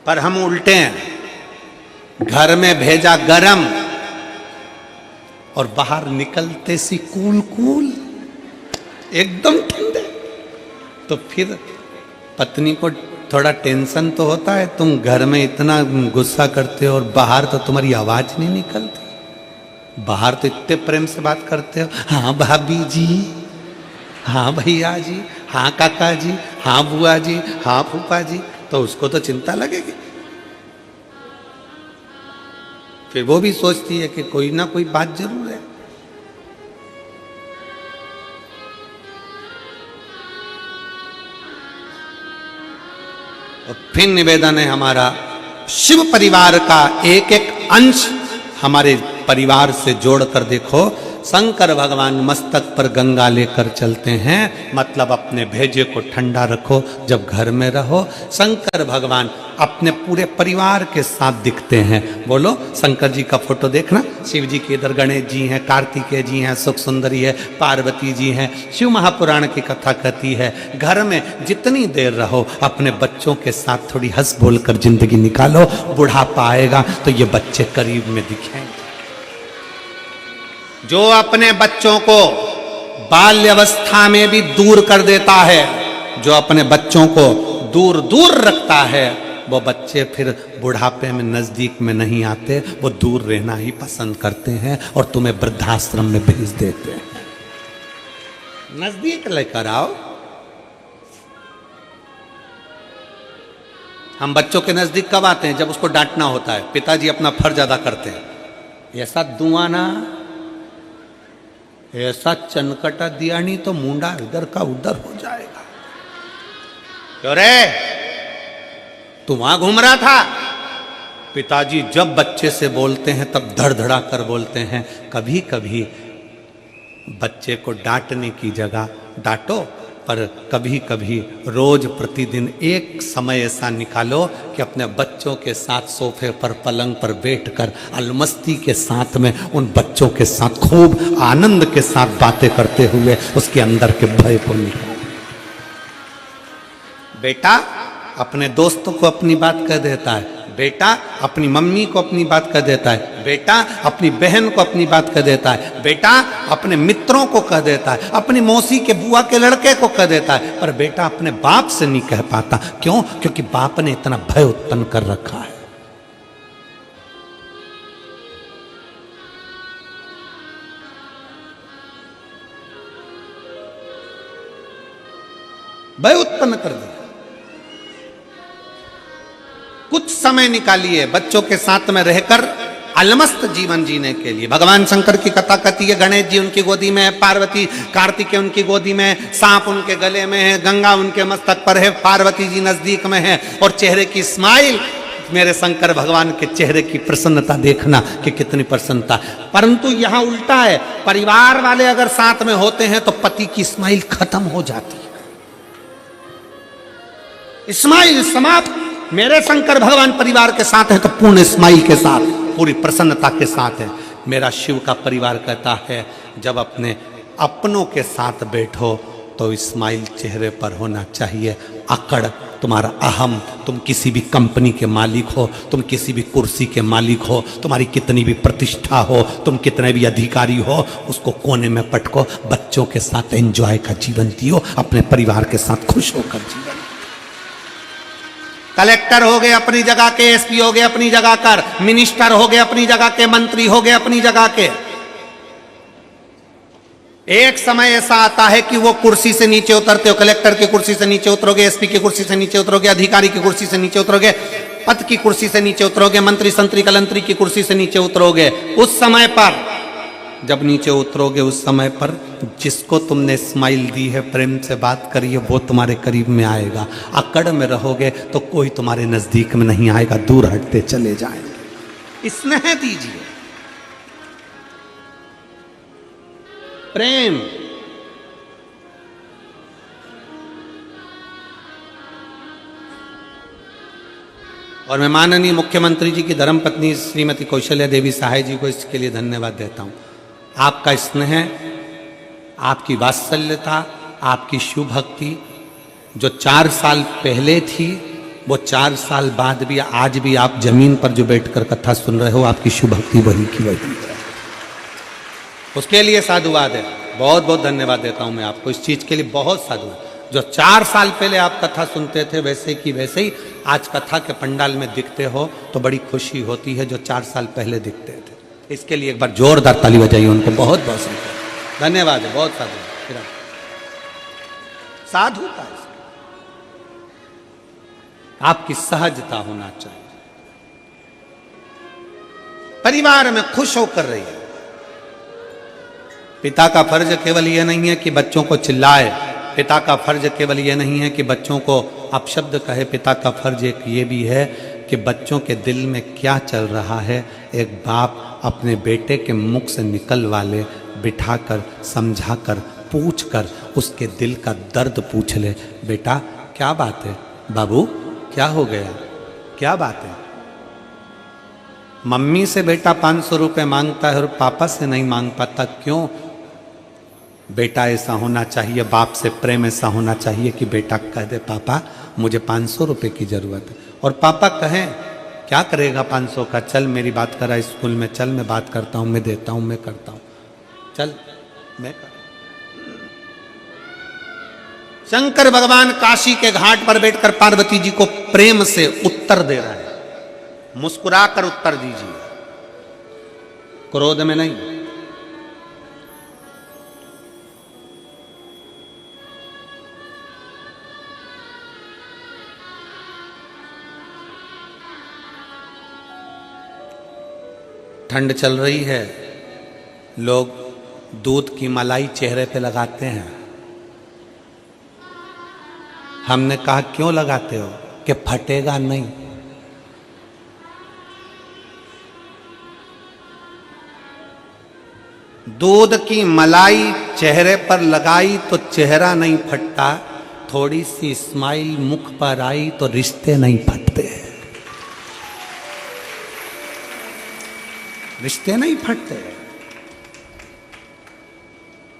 पर हम उल्टे हैं, घर में भेजा गरम और बाहर निकलते सी कूल कूल एकदम ठंडे। तो फिर पत्नी को थोड़ा टेंशन तो होता है, तुम घर में इतना गुस्सा करते हो और बाहर तो तुम्हारी आवाज नहीं निकलती, बाहर तो इतने प्रेम से बात करते हो, हाँ भाभी जी, हाँ भैया जी, हाँ काका जी, हाँ बुआ जी, हाँ फूफा जी, तो उसको तो चिंता लगेगी। फिर वो भी सोचती है कि कोई ना कोई बात जरूर है। और फिर निवेदन है हमारा, शिव परिवार का एक एक अंश हमारे परिवार से जोड़कर देखो। शंकर भगवान मस्तक पर गंगा लेकर चलते हैं, मतलब अपने भेजे को ठंडा रखो जब घर में रहो। शंकर भगवान अपने पूरे परिवार के साथ दिखते हैं। बोलो शंकर जी का फोटो देखना, शिव जी के इधर गणेश जी हैं, कार्तिकेय जी हैं, सुख सुंदरी है, पार्वती जी हैं। शिव महापुराण की कथा कहती है घर में जितनी देर रहो अपने बच्चों के साथ थोड़ी हंस बोल कर जिंदगी निकालो, बुढ़ापा आएगा तो ये बच्चे करीब में दिखेंगे। जो अपने बच्चों को बाल्यावस्था में भी दूर कर देता है, जो अपने बच्चों को दूर दूर रखता है, वो बच्चे फिर बुढ़ापे में नजदीक में नहीं आते, वो दूर रहना ही पसंद करते हैं और तुम्हें वृद्धाश्रम में भेज देते हैं। नजदीक लेकर आओ। हम बच्चों के नजदीक कब आते हैं? जब उसको डांटना होता है। पिताजी अपना फर्ज अदा करते हैं। ऐसा दुआना, ऐसा चनकटा दिया नहीं तो मुंडा इधर का उधर हो जाएगा। क्यों रे, तू वहां घूम रहा था? पिताजी जब बच्चे से बोलते हैं तब धड़धड़ा कर बोलते हैं। कभी कभी बच्चे को डांटने की जगह डांटो, पर कभी कभी रोज प्रतिदिन एक समय ऐसा निकालो कि अपने बच्चों के साथ सोफे पर पलंग पर बैठकर अलमस्ती के साथ में उन बच्चों के साथ खूब आनंद के साथ बातें करते हुए उसके अंदर के भय को निकालो। बेटा अपने दोस्तों को अपनी बात कह देता है, बेटा अपनी मम्मी को अपनी बात कह देता है, बेटा अपनी बहन को अपनी बात कह देता है, बेटा अपने मित्रों को कह देता है, अपनी मौसी के बुआ के लड़के को कह देता है, पर बेटा अपने बाप से नहीं कह पाता। क्यों? क्योंकि बाप ने इतना भय उत्पन्न कर रखा है। भय उत्पन्न कर दिया। कुछ समय निकालिए बच्चों के साथ में रहकर अलमस्त जीवन जीने के लिए। भगवान शंकर की कथा कहती है गणेश जी उनकी गोदी में है, पार्वती कार्तिकेय उनकी गोदी में है, सांप उनके गले में है, गंगा उनके मस्तक पर है, पार्वती जी नजदीक में है, और चेहरे की स्माइल, मेरे शंकर भगवान के चेहरे की प्रसन्नता देखना कि कितनी प्रसन्नता। परंतु यहां उल्टा है, परिवार वाले अगर साथ में होते हैं तो पति की स्माइल खत्म हो जाती है, स्माइल समाप्त। मेरे शंकर भगवान परिवार के साथ है तो पूर्ण स्माइल के साथ, पूरी प्रसन्नता के साथ है। मेरा शिव का परिवार कहता है जब अपने अपनों के साथ बैठो तो स्माइल चेहरे पर होना चाहिए, अकड़ तुम्हारा अहम, तुम किसी भी कंपनी के मालिक हो, तुम किसी भी कुर्सी के मालिक हो, तुम्हारी कितनी भी प्रतिष्ठा हो, तुम कितने भी अधिकारी हो, उसको कोने में पटको, बच्चों के साथ एंजॉय का जीवन जियो, अपने परिवार के साथ खुश होकर जीवन। कलेक्टर हो गए अपनी जगह के, एसपी हो गए अपनी जगह कर, मिनिस्टर हो गए अपनी जगह के, मंत्री हो गए अपनी जगह के। एक समय ऐसा आता है कि वो कुर्सी से नीचे उतरते हो, कलेक्टर की कुर्सी से नीचे उतरोगे, एसपी की कुर्सी से नीचे उतरोगे, अधिकारी की कुर्सी से नीचे उतरोगे, पद की कुर्सी से नीचे उतरोगे, मंत्री संतरी कलंतरी की कुर्सी से नीचे उतरोगे। उस समय पर जब नीचे उतरोगे, उस समय पर जिसको तुमने स्माइल दी है, प्रेम से बात करी है, वो तुम्हारे करीब में आएगा। अकड़ में रहोगे तो कोई तुम्हारे नजदीक में नहीं आएगा, दूर हटते चले जाएंगे। स्नेह दीजिए, प्रेम। और मैं माननीय मुख्यमंत्री जी की धर्मपत्नी श्रीमती कौशल्या देवी सहाय जी को इसके लिए धन्यवाद देता हूं। आपका स्नेह, आपकी वात्सल्यता, आपकी शिव भक्ति जो 4 साल पहले थी, वो 4 साल बाद भी, आज भी आप जमीन पर जो बैठकर कथा सुन रहे हो, आपकी शिव भक्ति वही की वही है। उसके लिए साधुवाद है, बहुत बहुत धन्यवाद देता हूं मैं आपको इस चीज के लिए, बहुत साधुवाद। जो 4 साल पहले आप कथा सुनते थे, वैसे की वैसे ही आज कथा के पंडाल में दिखते हो, तो बड़ी खुशी होती है जो 4 साल पहले दिखते थे। इसके लिए एक बार जोरदार ताली बजाइए उनको, बहुत बहुत धन्यवाद है, बहुत साधु साधुता है, आपकी सहजता होना चाहिए। परिवार में खुश होकर रहिए। पिता का फर्ज केवल यह नहीं है कि बच्चों को चिल्लाए, पिता का फर्ज केवल यह नहीं है कि बच्चों को अपशब्द कहे, पिता का फर्ज एक ये भी है कि बच्चों के दिल में क्या चल रहा है, एक बाप अपने बेटे के मुख से निकल वाले बिठाकर, समझाकर, पूछकर उसके दिल का दर्द पूछ ले। बेटा क्या बात है, बाबू क्या हो गया, क्या बात है। मम्मी से बेटा 500 रुपये मांगता है और पापा से नहीं मांग पाता, क्यों? बेटा ऐसा होना चाहिए, बाप से प्रेम ऐसा होना चाहिए कि बेटा कह दे पापा मुझे 500 रुपये की जरूरत है, और पापा कहें क्या करेगा 500 का, चल मेरी बात करा स्कूल में, चल मैं बात करता हूँ, मैं देता हूँ, मैं करता हूँ, चल मैं कर। शंकर भगवान काशी के घाट पर बैठकर पार्वती जी को प्रेम से उत्तर दे रहा है, मुस्कुराकर उत्तर दीजिए, क्रोध में नहीं। ठंड चल रही है, लोग दूध की मलाई चेहरे पे लगाते हैं। हमने कहा क्यों लगाते हो, कि फटेगा नहीं। दूध की मलाई चेहरे पर लगाई तो चेहरा नहीं फटता, थोड़ी सी स्माइल मुख पर आई तो रिश्ते नहीं फटते, रिश्ते नहीं फटते।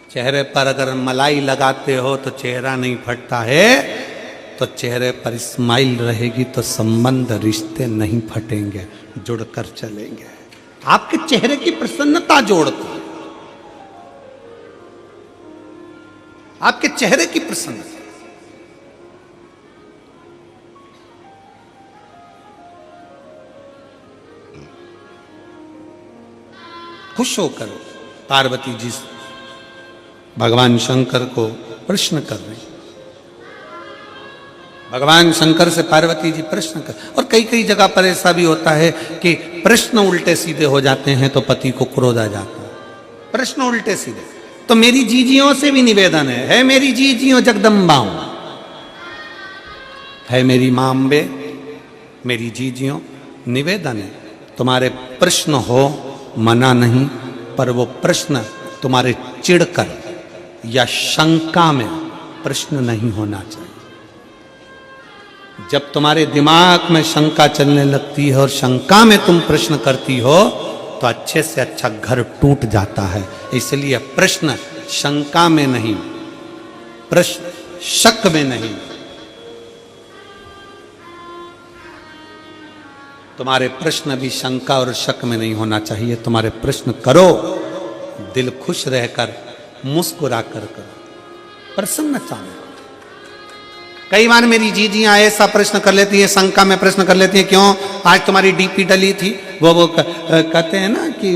चेहरे पर अगर मलाई लगाते हो तो चेहरा नहीं फटता है, तो चेहरे पर स्माइल रहेगी तो संबंध, रिश्ते नहीं फटेंगे, जुड़कर चलेंगे। आपके चेहरे की प्रसन्नता जोड़ती है, आपके चेहरे की प्रसन्नता। खुश होकर पार्वती जी भगवान शंकर को प्रश्न कर रही, भगवान शंकर से पार्वती जी प्रश्न कर। और कई कई जगह पर ऐसा भी होता है कि प्रश्न उल्टे सीधे हो जाते हैं तो पति को क्रोध आ जाता है, प्रश्न उल्टे सीधे। तो मेरी जीजियों से भी निवेदन है मेरी जीजियों जगदम्बाओं, है मेरी मां अम्बे, मेरी जीजियों, निवेदन है, तुम्हारे प्रश्न हो, मना नहीं, पर वो प्रश्न तुम्हारे चिढ़कर या शंका में प्रश्न नहीं होना चाहिए। जब तुम्हारे दिमाग में शंका चलने लगती है और शंका में तुम प्रश्न करती हो तो अच्छे से अच्छा घर टूट जाता है। इसलिए प्रश्न शंका में नहीं, प्रश्न शक में नहीं, तुम्हारे प्रश्न भी शंका और शक में नहीं होना चाहिए। तुम्हारे प्रश्न करो, दिल खुश रहकर, मुस्कुरा कर करो, प्रसन्नता में। कई बार मेरी जीजियां ऐसा प्रश्न कर लेती है, शंका में प्रश्न कर लेती है, क्यों आज तुम्हारी डीपी डली थी, वो कहते हैं ना कि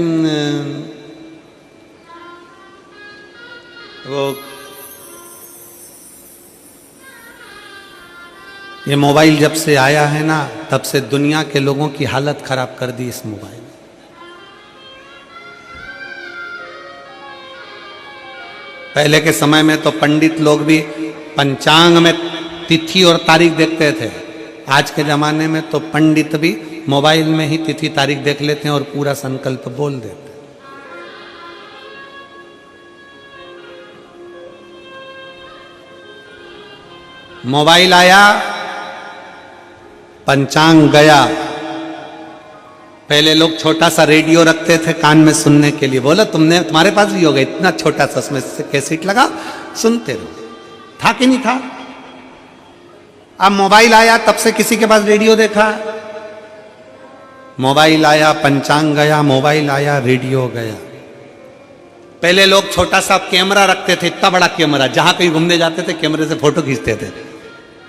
वो ये मोबाइल जब से आया है ना, तब से दुनिया के लोगों की हालत खराब कर दी इस मोबाइल। पहले के समय में तो पंडित लोग भी पंचांग में तिथि और तारीख देखते थे। आज के जमाने में तो पंडित भी मोबाइल में ही तिथि तारीख देख लेते हैं और पूरा संकल्प बोल देते हैं। मोबाइल आया, पंचांग गया। पहले लोग छोटा सा रेडियो रखते थे कान में सुनने के लिए। बोला तुम्हारे पास भी होगा इतना छोटा सा, उसमें कैसेट लगा, सुनते रहो। था कि नहीं था? अब मोबाइल आया, तब से किसी के पास रेडियो देखा? मोबाइल आया, पंचांग गया, मोबाइल आया, रेडियो गया। पहले लोग छोटा सा कैमरा रखते थे, इतना बड़ा कैमरा, जहां कहीं घूमने जाते थे कैमरे से फोटो खींचते थे।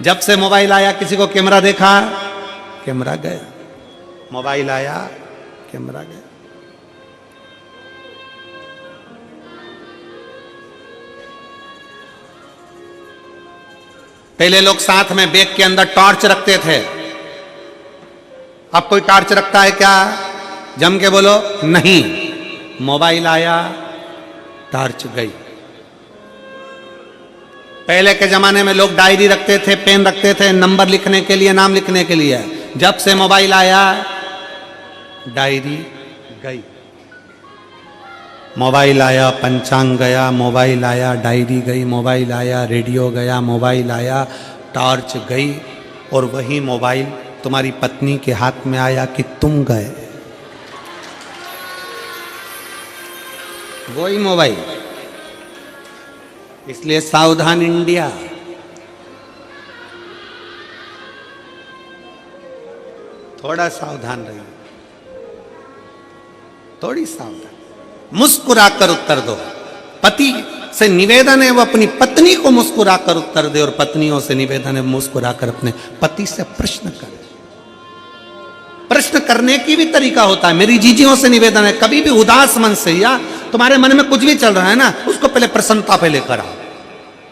जब से मोबाइल आया, किसी को कैमरा देखा, कैमरा गया। मोबाइल आया, कैमरा गया। पहले लोग साथ में बैग के अंदर टॉर्च रखते थे। अब कोई टॉर्च रखता है क्या? जम के बोलो, नहीं। मोबाइल आया, टॉर्च गई। पहले के जमाने में लोग डायरी रखते थे, पेन रखते थे, नंबर लिखने के लिए, नाम लिखने के लिए। जब से मोबाइल आया, डायरी गई। मोबाइल आया, पंचांग गया, मोबाइल आया, डायरी गई, मोबाइल आया, रेडियो गया, मोबाइल आया, टॉर्च गई। और वही मोबाइल तुम्हारी पत्नी के हाथ में आया कि तुम गए। वही मोबाइल। इसलिए सावधान इंडिया। थोड़ा सावधान रहिए, थोड़ी सावधान। मुस्कुराकर उत्तर दो। पति से निवेदन है वो अपनी पत्नी को मुस्कुराकर उत्तर दे, और पत्नियों से निवेदन है मुस्कुराकर अपने पति से प्रश्न करे। प्रश्न करने की भी तरीका होता है। मेरी जीजियों से निवेदन है, कभी भी उदास मन से, या तुम्हारे मन में कुछ भी चल रहा है ना, उसको पहले प्रसन्नता पे लेकर आओ।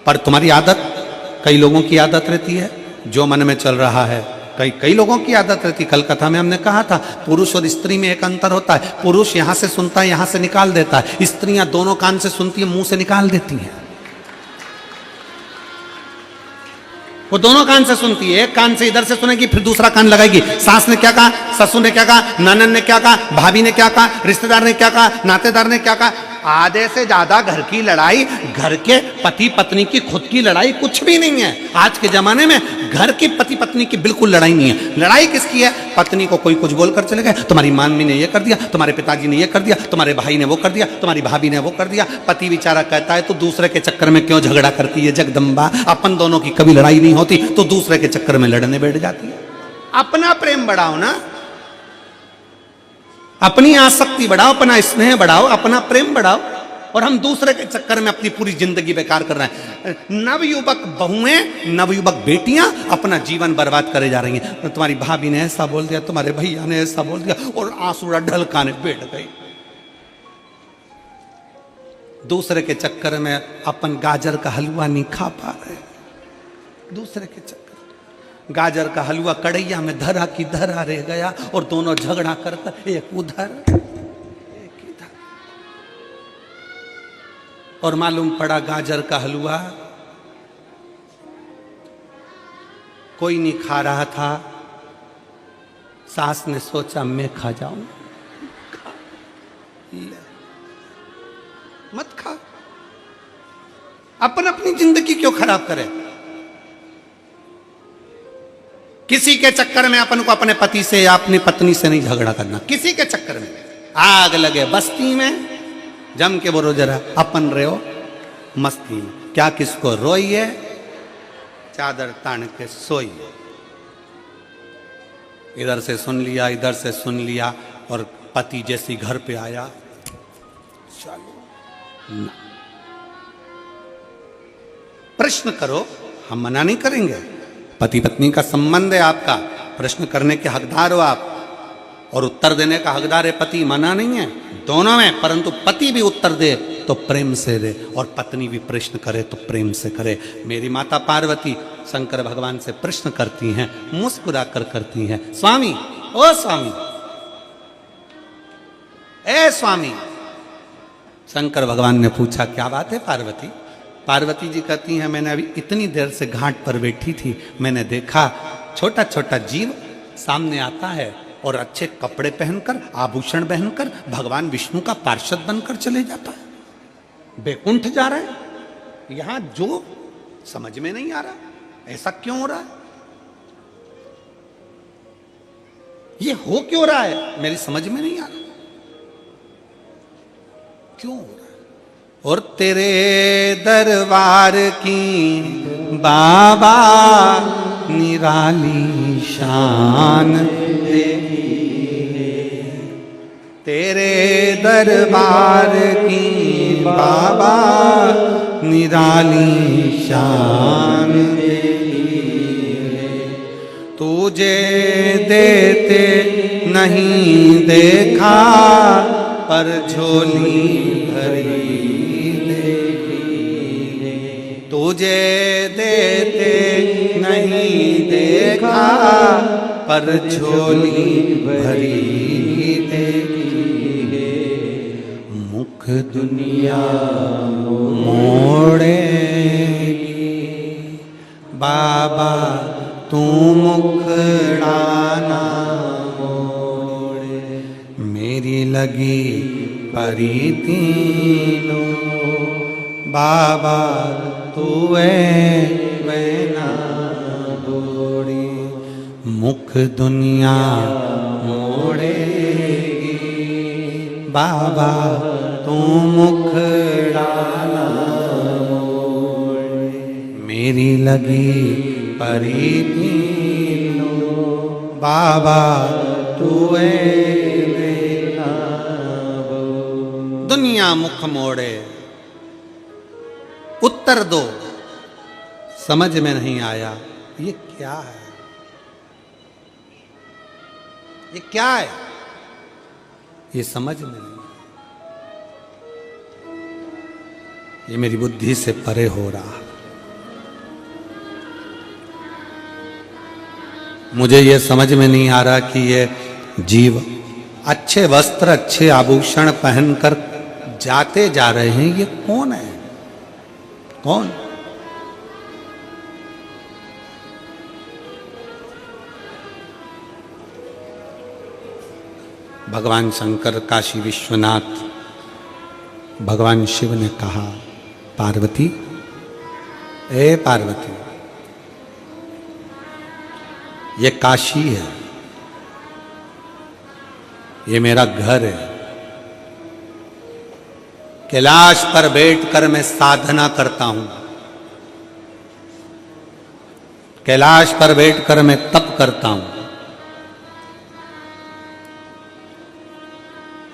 पर तुम्हारी आदत, कई लोगों की आदत रहती है, जो मन में चल रहा है, कई लोगों की आदत रहती। कल कथा में हमने कहा था, पुरुष और स्त्री में एक अंतर होता है। पुरुष यहां से सुनता है, यहां से निकाल देता है। स्त्रियां दोनों कान से सुनती है, मुंह से निकाल देती हैं। वो दोनों कान से सुनती है, एक कान से इधर से सुनेगी, फिर दूसरा कान लगाएगी। सास ने क्या कहा, ससुर ने क्या कहा, ननद ने क्या कहा, भाभी ने क्या कहा, रिश्तेदार ने क्या कहा, नातेदार ने क्या कहा। आधे से ज्यादा घर की लड़ाई, घर के पति पत्नी की खुद की लड़ाई कुछ भी नहीं है। आज के जमाने में घर की पति पत्नी की बिल्कुल लड़ाई नहीं है। लड़ाई किसकी है? पत्नी को कोई कुछ बोलकर चले गए, तुम्हारी मम्मी ने ये कर दिया, तुम्हारे पिताजी ने ये कर दिया, तुम्हारे भाई ने वो कर दिया, तुम्हारी भाभी ने वो कर दिया। पति बेचारा कहता है, तो दूसरे के चक्कर में क्यों झगड़ा करती है जगदम्बा? अपन दोनों की कभी लड़ाई नहीं होती, तो दूसरे के चक्कर में लड़ने बैठ जाती है। अपना प्रेम बढ़ाओ ना, अपनी आसक्ति बढ़ाओ, अपना स्नेह बढ़ाओ, अपना प्रेम बढ़ाओ। और हम दूसरे के चक्कर में अपनी पूरी जिंदगी बेकार कर रहे हैं। नवयुवक बहुएं, नवयुवक बेटियां अपना जीवन बर्बाद करे जा रही हैं। तुम्हारी भाभी ने ऐसा बोल दिया, तुम्हारे भैया ने ऐसा बोल दिया, और आंसू ढलकाने बैठ गई। दूसरे के चक्कर में अपन गाजर का हलवा नहीं खा पा रहे। दूसरे के चक्कर, गाजर का हलवा कढ़ैया में धरा की धरा रह गया, और दोनों झगड़ा करकर एक उधर एक इधर। और मालूम पड़ा गाजर का हलवा कोई नहीं खा रहा था। सास ने सोचा मैं खा जाऊं। मत खा। अपन अपनी जिंदगी क्यों खराब करें? किसी के चक्कर में अपन को अपने पति से या अपनी पत्नी से नहीं झगड़ा करना। किसी के चक्कर में आग लगे बस्ती में, जम के बोलो जरा, अपन रहे हो मस्ती में। क्या किसको रोइए, चादर तान के सोइए। इधर से सुन लिया, इधर से सुन लिया, और पति जैसी घर पे आया, चलो ना, प्रश्न करो, हम मना नहीं करेंगे। पति पत्नी का संबंध है आपका, प्रश्न करने के हकदार हो आप, और उत्तर देने का हकदार है पति, मना नहीं है, दोनों में। परंतु पति भी उत्तर दे तो प्रेम से दे, और पत्नी भी प्रश्न करे तो प्रेम से करे। मेरी माता पार्वती शंकर भगवान से प्रश्न करती हैं, मुस्कुरा कर करती हैं, स्वामी, ओ स्वामी, ए स्वामी। शंकर भगवान ने पूछा, क्या बात है पार्वती? पार्वती जी कहती हैं, मैंने अभी इतनी देर से घाट पर बैठी थी, मैंने देखा छोटा छोटा जीव सामने आता है और अच्छे कपड़े पहनकर, आभूषण पहनकर भगवान विष्णु का पार्षद बनकर चले जाता है, बैकुंठ जा रहा है। यहां जो समझ में नहीं आ रहा, ऐसा क्यों हो रहा है, ये हो क्यों रहा है, मेरी समझ में नहीं आ रहा, क्यों हो रहा है। और तेरे दरबार की बाबा निराली शान, तेरे दरबार की बाबा निराली शान, तुझे देते नहीं देखा पर झोली भरी, तुझे देते नहीं देखा पर झोली भरी देखी, मुख दुनिया मोड़ेगी, बाबा तू मुखड़ा मोड़े, मेरी लगी परीती लो, बाबा तू मैं ना दौड़ी, मुख दुनिया मोड़ेगी, बाबा तू मुखड़ा मोड़े, मेरी लगी परीती लो, बाबा तू दुनिया मुख मोड़े। उत्तर दो, समझ में नहीं आया, ये क्या है, ये क्या है, ये समझ में नहीं, ये मेरी बुद्धि से परे हो रहा। मुझे ये समझ में नहीं आ रहा कि ये जीव अच्छे वस्त्र, अच्छे आभूषण पहनकर जाते जा रहे हैं, ये कौन है, कौन? भगवान शंकर, काशी विश्वनाथ, भगवान शिव ने कहा, पार्वती, ए पार्वती, ये काशी है, ये मेरा घर है, कैलाश पर बैठकर मैं साधना करता हूं, कैलाश पर बैठकर मैं तप करता हूं,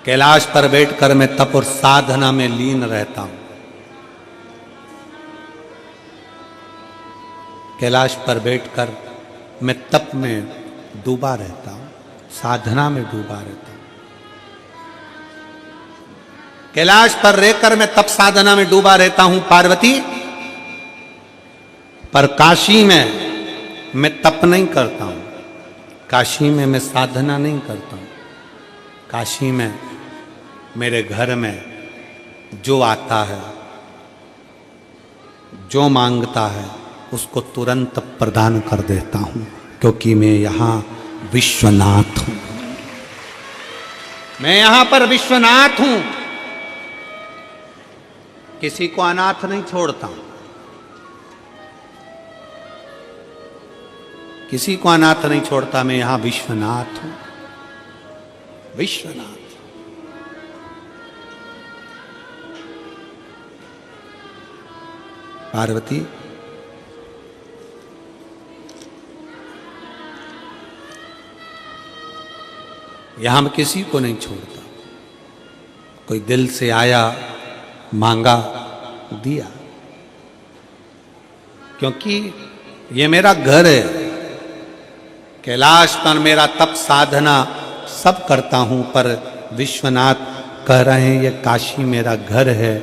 कैलाश पर बैठकर मैं तप और साधना में लीन रहता हूं, कैलाश पर बैठकर मैं तप में डूबा रहता हूं, साधना में डूबा रहता हूं, कैलाश पर रहकर मैं तप साधना में डूबा रहता हूं पार्वती, पर काशी में मैं तप नहीं करता हूं, काशी में मैं साधना नहीं करता हूं, काशी में मेरे घर में जो आता है, जो मांगता है, उसको तुरंत प्रदान कर देता हूं, क्योंकि मैं यहां विश्वनाथ हूं, मैं यहां पर विश्वनाथ हूं, किसी को अनाथ नहीं छोड़ता हूं, किसी को अनाथ नहीं छोड़ता, मैं यहां विश्वनाथ हूं, विश्वनाथ। पार्वती, यहां मैं किसी को नहीं छोड़ता। कोई दिल से आया, मांगा, दिया, क्योंकि ये मेरा घर है। कैलाश पर मेरा तप साधना सब करता हूं, पर विश्वनाथ कह रहे हैं ये काशी मेरा घर है।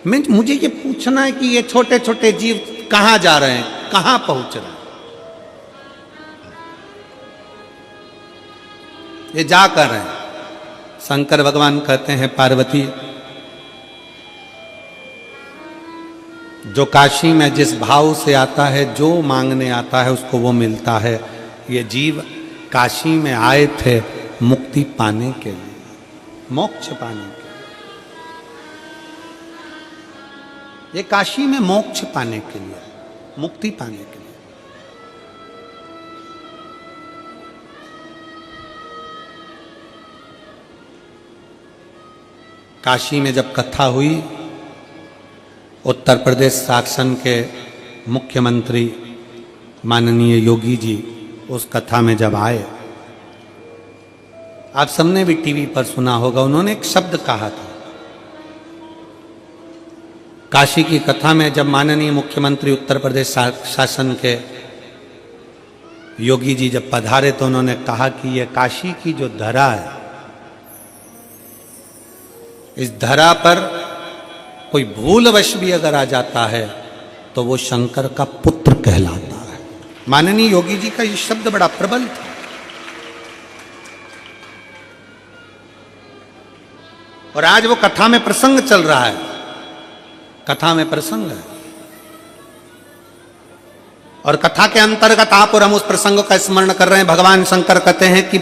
मुझे ये पूछना है कि ये छोटे छोटे जीव कहां जा रहे हैं, कहां पहुंच रहे हैं? ये जा कर रहे हैं। शंकर भगवान कहते हैं पार्वती, जो काशी में जिस भाव से आता है, जो मांगने आता है उसको वो मिलता है। ये जीव काशी में आए थे मुक्ति पाने के लिए, मोक्ष पाने के लिए। ये काशी में मोक्ष पाने के लिए, मुक्ति पाने के लिए। काशी में जब कथा हुई, उत्तर प्रदेश शासन के मुख्यमंत्री माननीय योगी जी उस कथा में जब आए, आप सबने भी टीवी पर सुना होगा, उन्होंने एक शब्द कहा था। काशी की कथा में जब माननीय मुख्यमंत्री उत्तर प्रदेश शासन के योगी जी जब पधारे तो उन्होंने कहा कि यह काशी की जो धरा है, इस धरा पर कोई भूलवश भी अगर आ जाता है तो वो शंकर का पुत्र कहलाता है। माननीय योगी जी का ये शब्द बड़ा प्रबल था। और आज वो कथा में प्रसंग चल रहा है, कथा में प्रसंग है, और कथा के अंतर्गत आप और हम उस प्रसंग का स्मरण कर रहे हैं। भगवान शंकर कहते हैं कि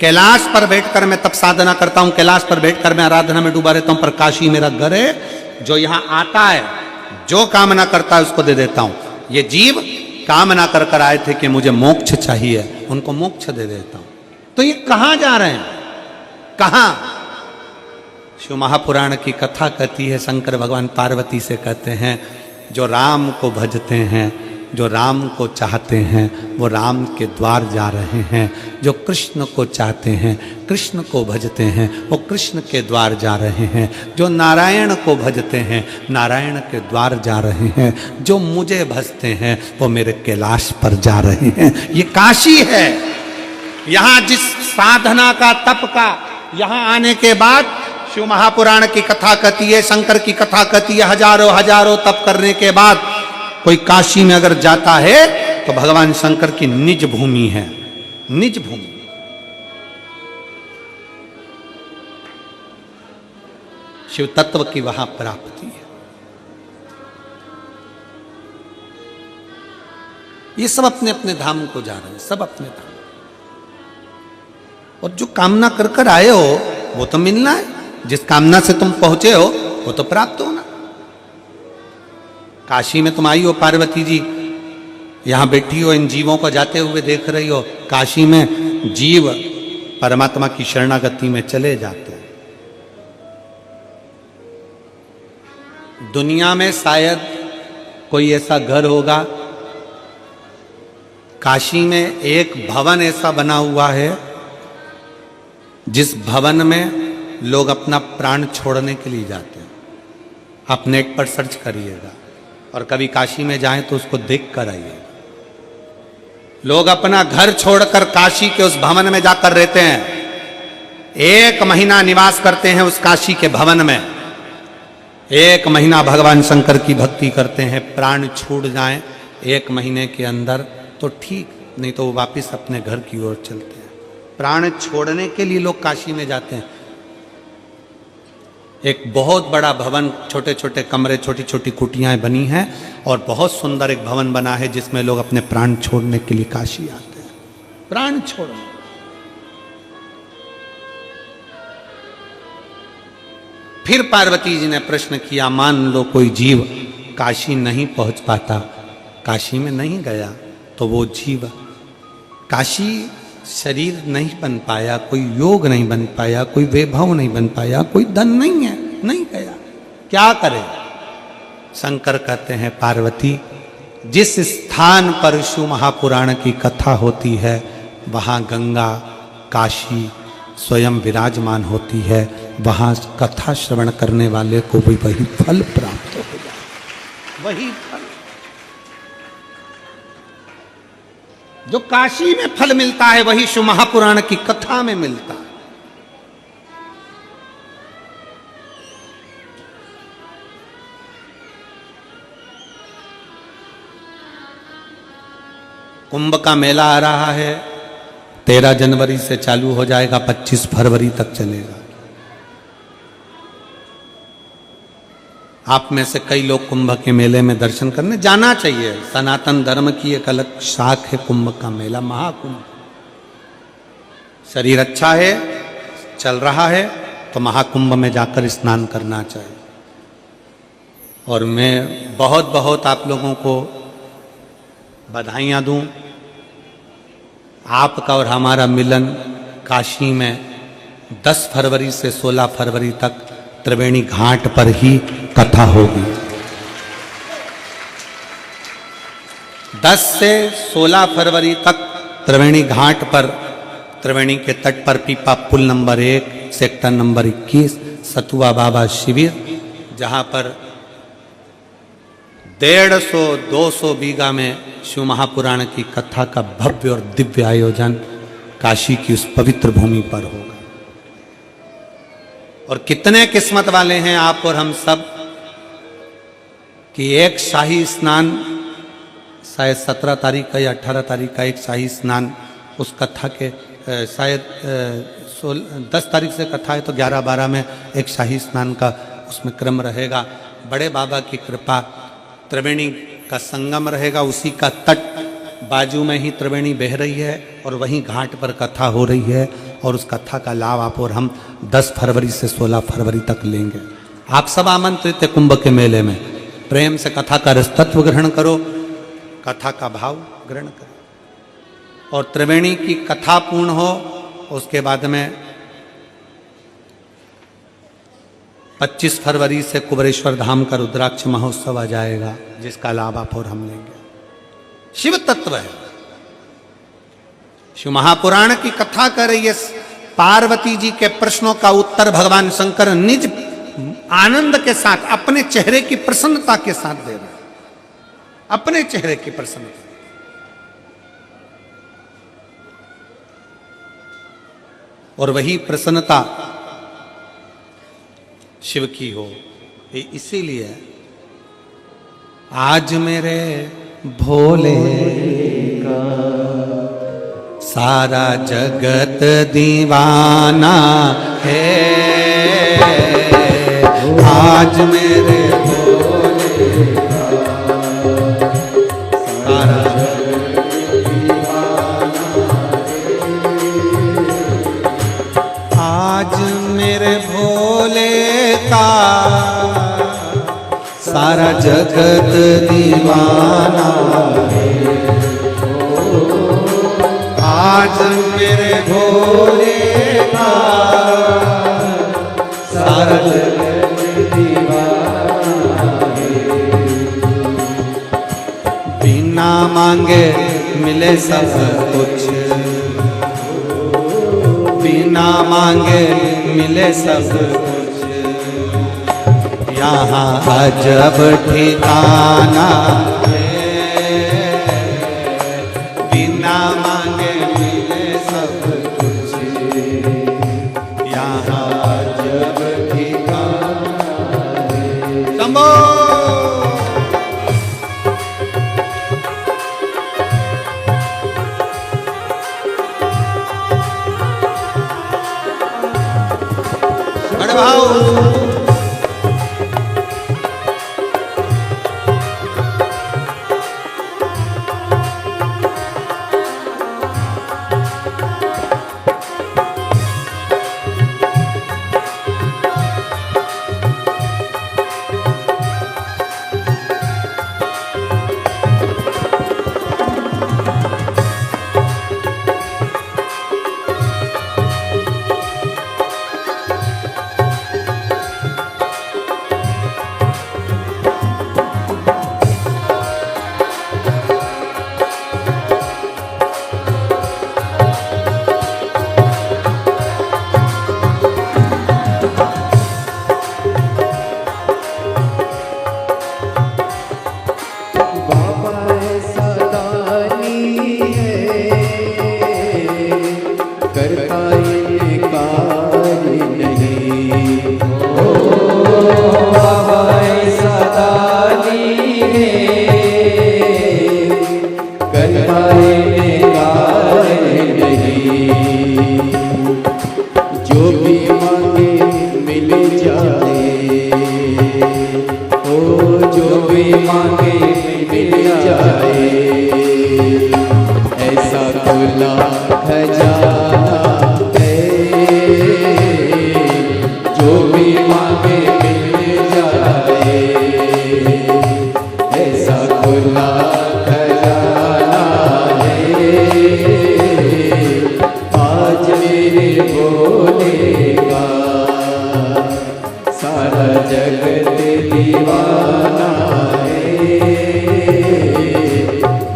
कैलाश पर बैठकर मैं तप साधना करता हूं, कैलाश पर बैठकर मैं आराधना में डूबा रहता हूं, पर काशी मेरा घर है। जो यहां आता है, जो कामना करता है उसको दे देता हूं। ये जीव कामना कर कर आए थे कि मुझे मोक्ष चाहिए, उनको मोक्ष दे देता हूं। तो ये कहां जा रहे हैं, कहां? शिव महापुराण की कथा कहती है, शंकर भगवान पार्वती से कहते हैं, जो राम को भजते हैं, जो राम को चाहते हैं, वो राम के द्वार जा रहे हैं। जो कृष्ण को चाहते हैं, कृष्ण को भजते हैं, वो कृष्ण के द्वार जा रहे हैं। जो नारायण को भजते हैं, नारायण के द्वार जा रहे हैं। जो मुझे भजते हैं, वो मेरे कैलाश पर जा रहे हैं। ये काशी है। यहां जिस साधना का, तप का, यहां आने के बाद शिव महापुराण की कथा कहती है, शंकर की कथा कहती है, हजारों हजारों तप करने के बाद कोई काशी में अगर जाता है तो भगवान शंकर की निज भूमि है, निज भूमि। शिव तत्व की वहां प्राप्ति है। ये सब अपने अपने धाम को जा रहे हैं, सब अपने धाम। और जो कामना कर कर आए हो वो तो मिलना है, जिस कामना से तुम पहुंचे हो वो तो प्राप्त होना। काशी में तुम आई हो पार्वती जी, यहां बैठी हो, इन जीवों को जाते हुए देख रही हो। काशी में जीव परमात्मा की शरणागति में चले जाते हैं। दुनिया में शायद कोई ऐसा घर होगा, काशी में एक भवन ऐसा बना हुआ है जिस भवन में लोग अपना प्राण छोड़ने के लिए जाते हैं। आप नेट पर सर्च करिएगा और कभी काशी में जाएं तो उसको देख कर आइए। लोग अपना घर छोड़कर काशी के उस भवन में जाकर रहते हैं। 1 महीना निवास करते हैं उस काशी के भवन में। 1 महीना भगवान शंकर की भक्ति करते हैं। प्राण छूट जाएं 1 महीने के अंदर तो ठीक, नहीं तो वो वापिस अपने घर की ओर चलते हैं। प्राण छोड़ने के लिए लोग काशी में जाते हैं। एक बहुत बड़ा भवन, छोटे छोटे कमरे, छोटी छोटी कुटियाएं बनी हैं और बहुत सुंदर एक भवन बना है जिसमें लोग अपने प्राण छोड़ने के लिए काशी आते हैं। प्राण छोड़ने। फिर पार्वती जी ने प्रश्न किया, मान लो कोई जीव काशी नहीं पहुंच पाता, काशी में नहीं गया, तो वो जीव काशी शरीर नहीं बन पाया, कोई योग नहीं बन पाया, कोई वैभव नहीं बन पाया, कोई धन नहीं है, नहीं गया, क्या करे? शंकर कहते हैं पार्वती, जिस स्थान पर शिव महापुराण की कथा होती है वहां गंगा, काशी, स्वयं विराजमान होती है, वहाँ कथा श्रवण करने वाले को भी वही फल प्राप्त हो जाए, वही फल जो काशी में फल मिलता है वही शिव महापुराण की कथा में मिलता है। कुंभ का मेला आ रहा है, 13 जनवरी से चालू हो जाएगा, 25 फरवरी तक चलेगा। आप में से कई लोग कुंभ के मेले में दर्शन करने जाना चाहिए। सनातन धर्म की एक अलग शाख है कुंभ का मेला, महाकुंभ। शरीर अच्छा है, चल रहा है, तो महाकुंभ में जाकर स्नान करना चाहिए। और मैं बहुत बहुत आप लोगों को बधाइयाँ दूं। आपका और हमारा मिलन काशी में 10 फरवरी से 16 फरवरी तक त्रिवेणी घाट पर ही कथा होगी। 10 से 16 फरवरी तक त्रिवेणी घाट पर, त्रिवेणी के तट पर पीपा पुल नंबर 1 सेक्टर नंबर 21 सतुआ बाबा शिविर, जहां पर 150-200 बीघा में शिव महापुराण की कथा का भव्य और दिव्य आयोजन काशी की उस पवित्र भूमि पर होगा। और कितने किस्मत वाले हैं आप और हम सब कि एक शाही स्नान, शायद 17 तारीख का या 18 तारीख का एक शाही स्नान उस कथा के, शायद 10 तारीख से कथा है तो 11-12 में एक शाही स्नान का उसमें क्रम रहेगा। बड़े बाबा की कृपा, त्रिवेणी का संगम रहेगा, उसी का तट बाजू में ही त्रिवेणी बह रही है और वहीं घाट पर कथा हो रही है। और उस कथा का लाभ आप और हम 10 फरवरी से 16 फरवरी तक लेंगे। आप सब आमंत्रित है कुंभ के मेले में। प्रेम से कथा का रसतत्व ग्रहण करो, कथा का भाव ग्रहण करो, और त्रिवेणी की कथा पूर्ण हो। उसके बाद में 25 फरवरी से कुबरेश्वर धाम का रुद्राक्ष महोत्सव आ जाएगा, जिसका लाभ आप और हम लेंगे। शिव तत्व है, शिव महापुराण की कथा कर रही है। पार्वती जी के प्रश्नों का उत्तर भगवान शंकर निज आनंद के साथ, अपने चेहरे की प्रसन्नता के साथ दे रहे, अपने चेहरे की प्रसन्नता। और वही प्रसन्नता शिव की हो, इसीलिए आज मेरे भोले का सारा जगत दीवाना है। आज मेरे भोले का सारा जगत दीवाना है। आज मेरे भोले का सारा जगत दीवाना है। आज मेरे भोले का सारा जगत दीवाना है। बिना मांगे मिले सब कुछ, बिना मांगे मिले सब कुछ, यहाँ अजब ठिकाना है। बिना मांगे मिले सब कुछ, यहाँ अजब ठिकाना है। शंभो बड़े भाव। कर पाए कार्य नहीं। ओ बाबा ऐसा दानी है, कर पाए कार्य नहीं। जो भी मांगे मिल जाए, ओ जो भी मांगे मिल जाए, ऐसा खुला खजाना है। जो भी मांगे मिल जाए, ऐसा खुला खजाना है। आज मेरे भोले का सारा जगत दीवाना है।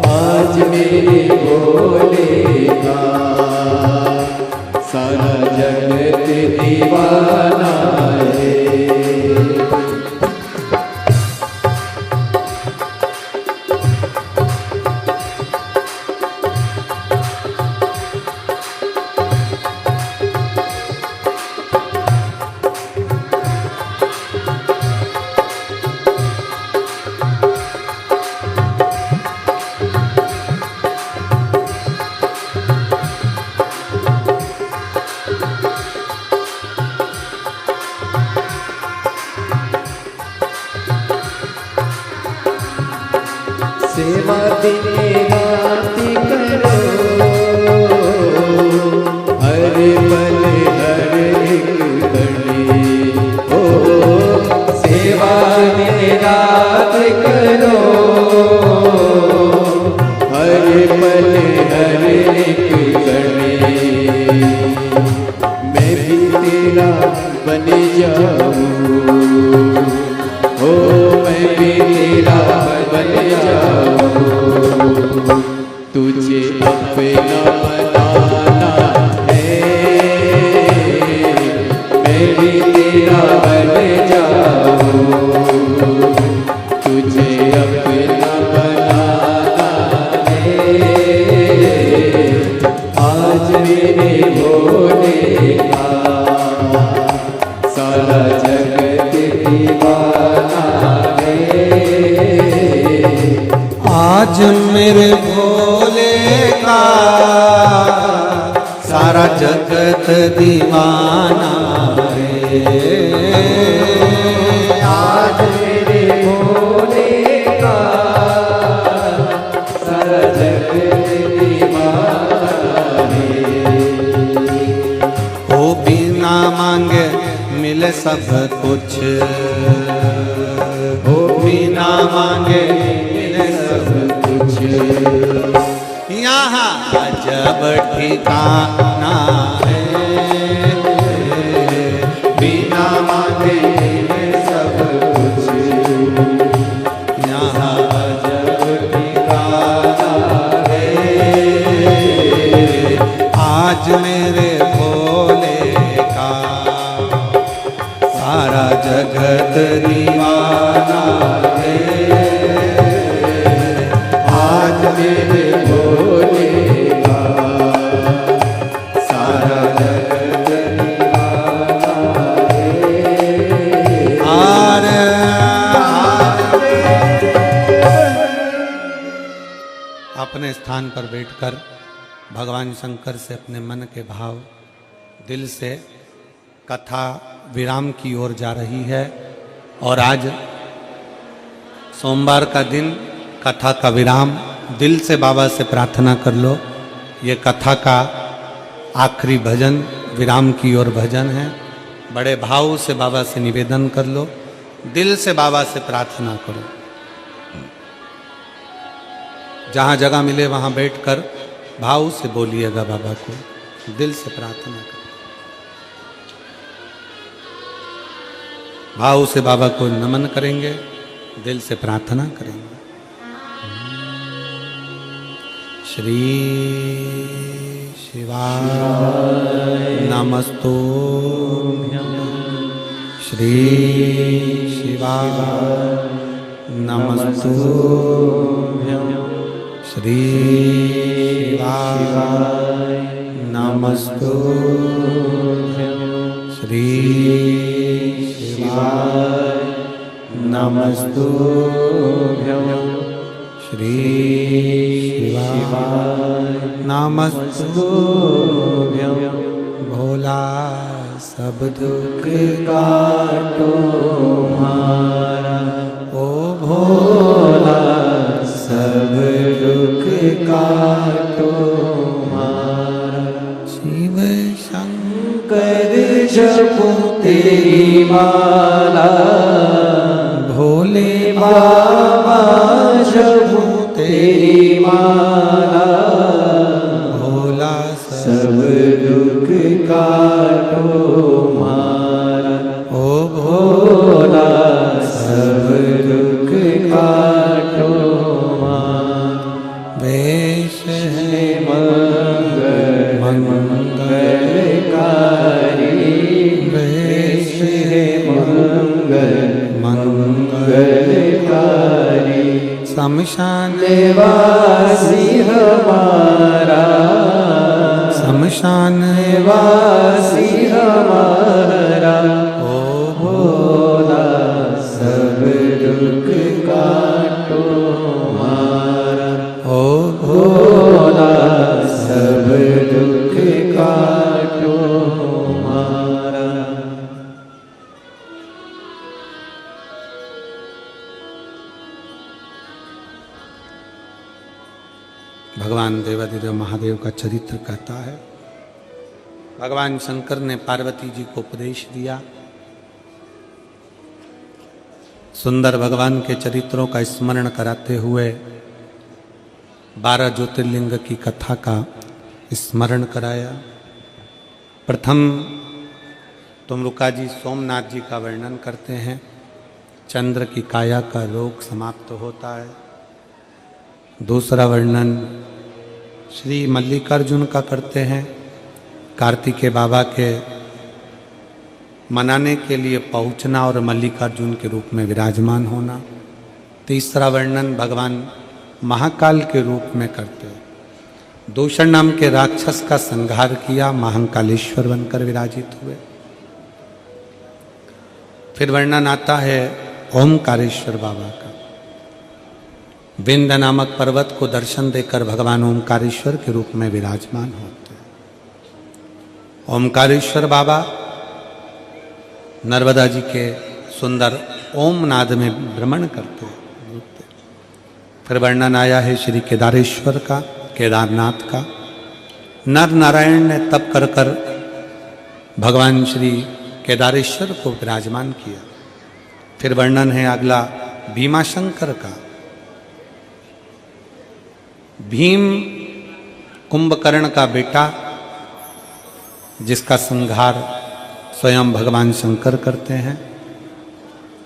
आज मेरे भोले का सारा जगत दीवाना है। सेवा दिन रात करो, हर पल हर एक घड़ी। ओ सेवा दिन रात करो, हर पल हर एक घड़ी। मैं भी तेरा बन जाऊं, ओ मैं भी तेरा बन जाऊं। तुझे अपना बनाना है, मैं भी तेरा बन जाऊं। तुझे अपना बनाना है। आज मेरे भोले का सारा जगत दीवाना है। आज मेरे भोले का सारा जगत दीवाना है। आज मेरे भोले का सारा जगत दीवाना है। ओ बिना मांगे मिले सब कुछ, ओ बिना मांगे मिले सब कुछ। यहाँ अजब ठिकाना है, बिना मांगे मिले सब कुछ। यहाँ अजब ठिकाना है। आज मेरे भोले का सारा जगत दीवाना है। आज मेरे भोले का सारा जगत दीवाना है। अपने स्थान पर बैठकर भगवान शंकर से अपने मन के भाव दिल से कथा विराम की ओर जा रही है। और आज सोमवार का दिन कथा का विराम, दिल से बाबा से प्रार्थना कर लो। ये कथा का आखिरी भजन विराम की ओर भजन है। बड़े भाव से बाबा से निवेदन कर लो, दिल से बाबा से प्रार्थना करो। जहाँ जगह मिले वहाँ बैठकर भाव से बोलिएगा बाबा को, दिल से प्रार्थना करो। भाव से बाबा को नमन करेंगे, दिल से प्रार्थना करेंगे। श्री शिवाय नमस्तुभ्यं, श्री शिवाय नमस्तुभ्यं, श्री शिवाय नमस्तुभ्यं। नमस्तुभ्यं श्री शिवाय नमस्तुभ्यं श्री शिवाय नमस्तुभ्यं भोला सब दुख काटो हमारा ओ भोला सब दुख काटो हमारा शिव शंकर जपो तेरी माला भोले बाबा जपो तेरी माला भोला सब दुख काटो हमारा ओ भोला सब दुख काटो हमारा वेश है मंगलकारी वेश है मंगलकारी शमशान निवासी हमारा शमशान निवासी हमारा ओ भोला सब दुख काटो हमारा ओ भोला सब दुख काटो हमारा। भगवान देवाधिदेव महादेव का चरित्र कहता है, भगवान शंकर ने पार्वती जी को उपदेश दिया। सुंदर भगवान के चरित्रों का स्मरण कराते हुए 12 ज्योतिर्लिंग की कथा का स्मरण कराया। प्रथम तुमरुका जी सोमनाथ जी का वर्णन करते हैं। चंद्र की काया का रोग समाप्त होता है। दूसरा वर्णन श्री मल्लिकार्जुन का करते हैं। कार्तिकेय बाबा के मनाने के लिए पहुंचना और मल्लिकार्जुन के रूप में विराजमान होना। तीसरा वर्णन भगवान महाकाल के रूप में करते हैं। दूषण नाम के राक्षस का संहार किया, महाकालेश्वर बनकर विराजित हुए। फिर वर्णन आता है ओमकारेश्वर बाबा का। विंध्य नामक पर्वत को दर्शन देकर भगवान ओमकारेश्वर के रूप में विराजमान होते हैं। ओमकारेश्वर बाबा नर्मदा जी के सुंदर ओम नाद में भ्रमण करते हैं। फिर वर्णन आया है श्री केदारेश्वर का, केदारनाथ का। नर नारायण ने तप कर कर भगवान श्री केदारेश्वर को विराजमान किया। फिर वर्णन है अगला भीमाशंकर का। भीम कुंभकर्ण का बेटा, जिसका संहार स्वयं भगवान शंकर करते हैं,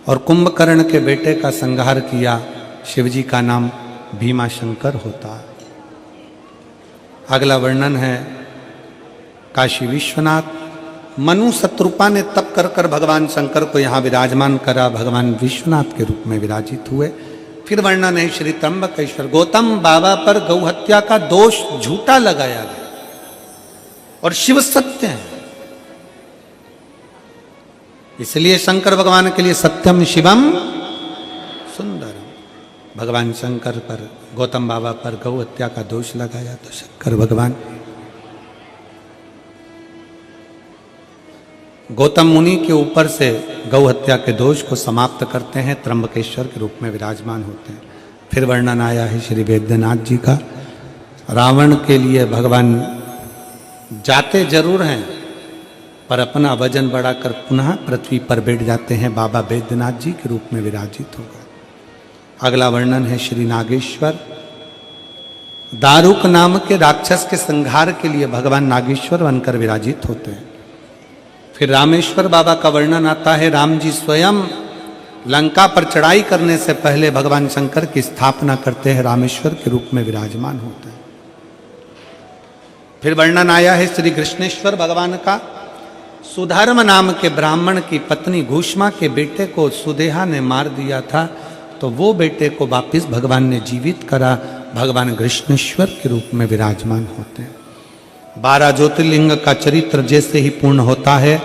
और कुंभकर्ण के बेटे का संहार किया शिवजी का नाम भीमाशंकर होता है। अगला वर्णन है काशी विश्वनाथ। मनु शत्रुपा ने तप कर कर भगवान शंकर को यहाँ विराजमान करा, भगवान विश्वनाथ के रूप में विराजित हुए। फिर वर्णन है श्री त्र्यंबकेश्वर। गौतम बाबा पर गौ हत्या का दोष झूठा लगाया गया और शिव सत्य है, इसलिए शंकर भगवान के लिए सत्यम शिवम सुंदरम। भगवान शंकर पर, गौतम बाबा पर गौ हत्या का दोष लगाया तो शंकर भगवान गौतम मुनि के ऊपर से गौ हत्या के दोष को समाप्त करते हैं, त्र्यंबकेश्वर के रूप में विराजमान होते हैं। फिर वर्णन आया है श्री वैद्यनाथ जी का। रावण के लिए भगवान जाते जरूर हैं, पर अपना वजन बढ़ाकर पुनः पृथ्वी पर बैठ जाते हैं। बाबा वैद्यनाथ जी के रूप में विराजित होगा। अगला वर्णन है श्री नागेश्वर। दारुक नाम के राक्षस के संहार के लिए भगवान नागेश्वर बनकर विराजित होते हैं। फिर रामेश्वर बाबा का वर्णन आता है। राम जी स्वयं लंका पर चढ़ाई करने से पहले भगवान शंकर की स्थापना करते हैं, रामेश्वर के रूप में विराजमान होते हैं। फिर वर्णन आया है श्री कृष्णेश्वर भगवान का। सुधर्म नाम के ब्राह्मण की पत्नी घूष्मा के बेटे को सुदेहा ने मार दिया था, तो वो बेटे को वापिस भगवान ने जीवित करा, भगवान कृष्णेश्वर के रूप में विराजमान होते हैं। 12 ज्योतिर्लिंग का चरित्र जैसे ही पूर्ण होता है,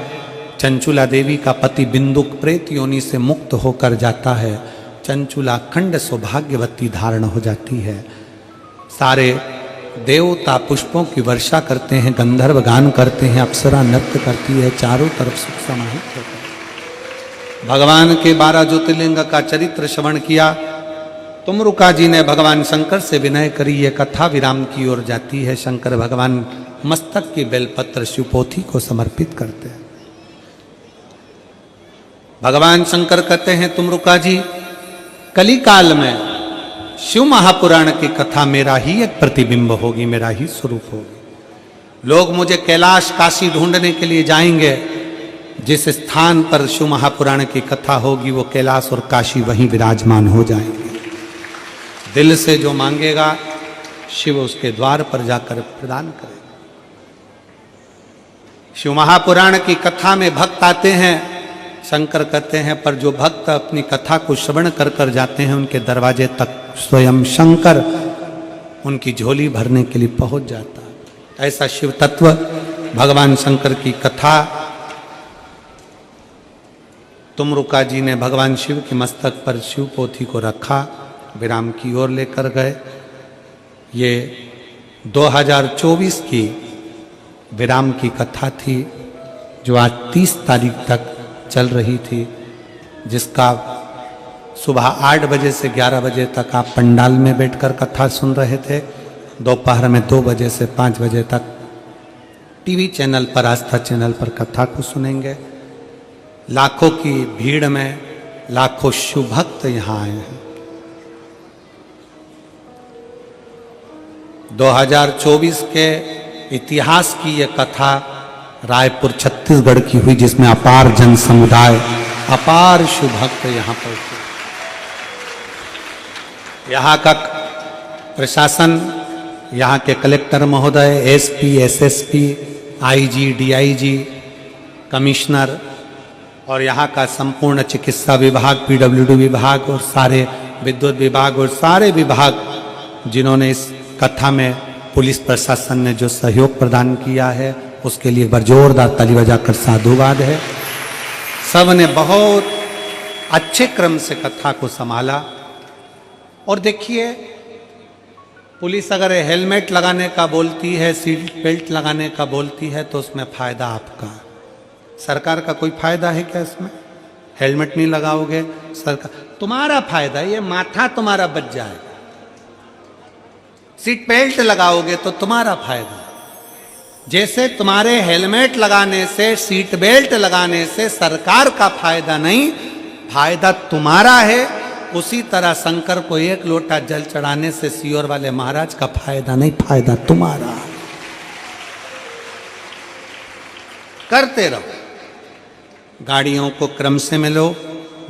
चंचुला देवी का पति बिंदुक प्रेत योनि से मुक्त होकर जाता है, चंचुला अखंड सौभाग्यवती धारण हो जाती है। सारे देवता पुष्पों की वर्षा करते हैं, गंधर्व गान करते हैं, अप्सरा नृत्य करती है, चारों तरफ सुख समाहित होता है। भगवान के 12 ज्योतिर्लिंग का चरित्र श्रवण किया। तुमरुका जी ने भगवान शंकर से विनय करी। ये कथा विराम की ओर जाती है। शंकर भगवान मस्तक की बेलपत्र शिवपोथी को समर्पित करते हैं। भगवान शंकर कहते हैं, तुमरुका जी, कली काल में शिव महापुराण की कथा मेरा ही एक प्रतिबिंब होगी, मेरा ही स्वरूप होगी। लोग मुझे कैलाश काशी ढूंढने के लिए जाएंगे। जिस स्थान पर शिव महापुराण की कथा होगी वो कैलाश और काशी वहीं विराजमान हो जाएंगे। दिल से जो मांगेगा शिव उसके द्वार पर जाकर प्रदान करेगा। शिव महापुराण की कथा में भक्त आते हैं। शंकर कहते हैं, पर जो भक्त अपनी कथा को श्रवण कर कर जाते हैं उनके दरवाजे तक स्वयं शंकर उनकी झोली भरने के लिए पहुंच जाता है। ऐसा शिव तत्व भगवान शंकर की कथा तुमरुका जी ने भगवान शिव के मस्तक पर शिव पोथी को रखा, विराम की ओर लेकर गए। ये 2024 की विराम की कथा थी जो आज 30 तारीख तक चल रही थी, जिसका सुबह 8 बजे से 11 बजे तक आप पंडाल में बैठकर कथा सुन रहे थे। दोपहर में 2 बजे से 5 बजे तक टीवी चैनल पर, आस्था चैनल पर कथा को सुनेंगे। लाखों की भीड़ में लाखों शिव भक्त यहाँ आए हैं। 2024 के इतिहास की ये कथा रायपुर छत्तीसगढ़ की हुई, जिसमें अपार जन समुदाय, अपार शिव भक्त यहाँ पहुंचे। यहाँ का प्रशासन, यहाँ के कलेक्टर महोदय, SP, SSP, IG, DIG, commissioner और यहाँ का संपूर्ण चिकित्सा विभाग, पीडब्ल्यूडी विभाग और सारे विद्युत विभाग और सारे विभाग जिन्होंने इस कथा में, पुलिस प्रशासन ने जो सहयोग प्रदान किया है उसके लिए बार जोरदार ताली बजाकर साधुवाद है। सब ने बहुत अच्छे क्रम से कथा को संभाला। और देखिए, पुलिस अगर हेलमेट लगाने का बोलती है, सीट बेल्ट लगाने का बोलती है, तो उसमें फायदा आपका। सरकार का कोई फायदा है क्या इसमें? हेलमेट नहीं लगाओगे, सरकार तुम्हारा फायदा, ये माथा तुम्हारा बच जाएगा। सीट बेल्ट लगाओगे तो तुम्हारा फायदा। जैसे तुम्हारे हेलमेट लगाने से, सीट बेल्ट लगाने से सरकार का फायदा नहीं, फायदा तुम्हारा है, उसी तरह शंकर को 1 लोटा जल चढ़ाने से सीहोर वाले महाराज का फायदा नहीं, फायदा तुम्हारा। करते रहो। गाड़ियों को क्रम से मिलो।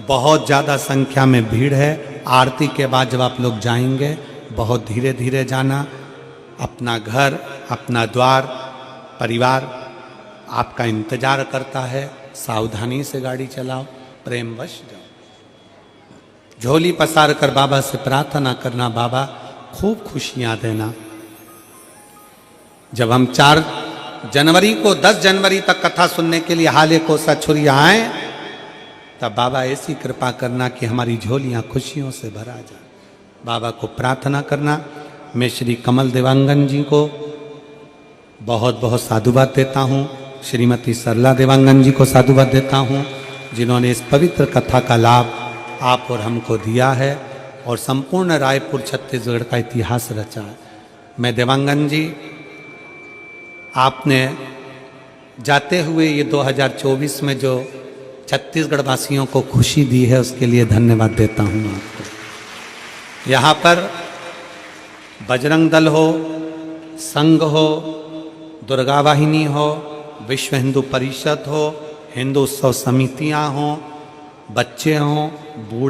बहुत ज्यादा संख्या में भीड़ है। आरती के बाद जब आप लोग जाएंगे, बहुत धीरे धीरे जाना। अपना घर, अपना द्वार, परिवार आपका इंतजार करता है। सावधानी से गाड़ी चलाओ, प्रेमवश जाओ। झोली पसार कर बाबा से प्रार्थना करना, बाबा खूब खुशियां देना। जब हम 4 जनवरी को 10 जनवरी तक कथा सुनने के लिए हाले को सछुरिया आए, तब बाबा ऐसी कृपा करना कि हमारी झोलियां खुशियों से भरा जाए। बाबा को प्रार्थना करना। मैं श्री कमल देवांगन जी को बहुत बहुत साधुवाद देता हूँ। श्रीमती सरला देवांगन जी को साधुवाद देता हूँ, जिन्होंने इस पवित्र कथा का लाभ आप और हमको दिया है और संपूर्ण रायपुर छत्तीसगढ़ का इतिहास रचा है। मैं देवांगन जी, आपने जाते हुए ये 2024 में जो छत्तीसगढ़ वासियों को खुशी दी है, उसके लिए धन्यवाद देता हूँ आपको। यहाँ पर बजरंग दल हो, संघ हो, दुर्गा वाहिनी हो, विश्व हिंदू परिषद हो, हिंदू उत्सव समितियाँ हों, बच्चे हों, बूढ़े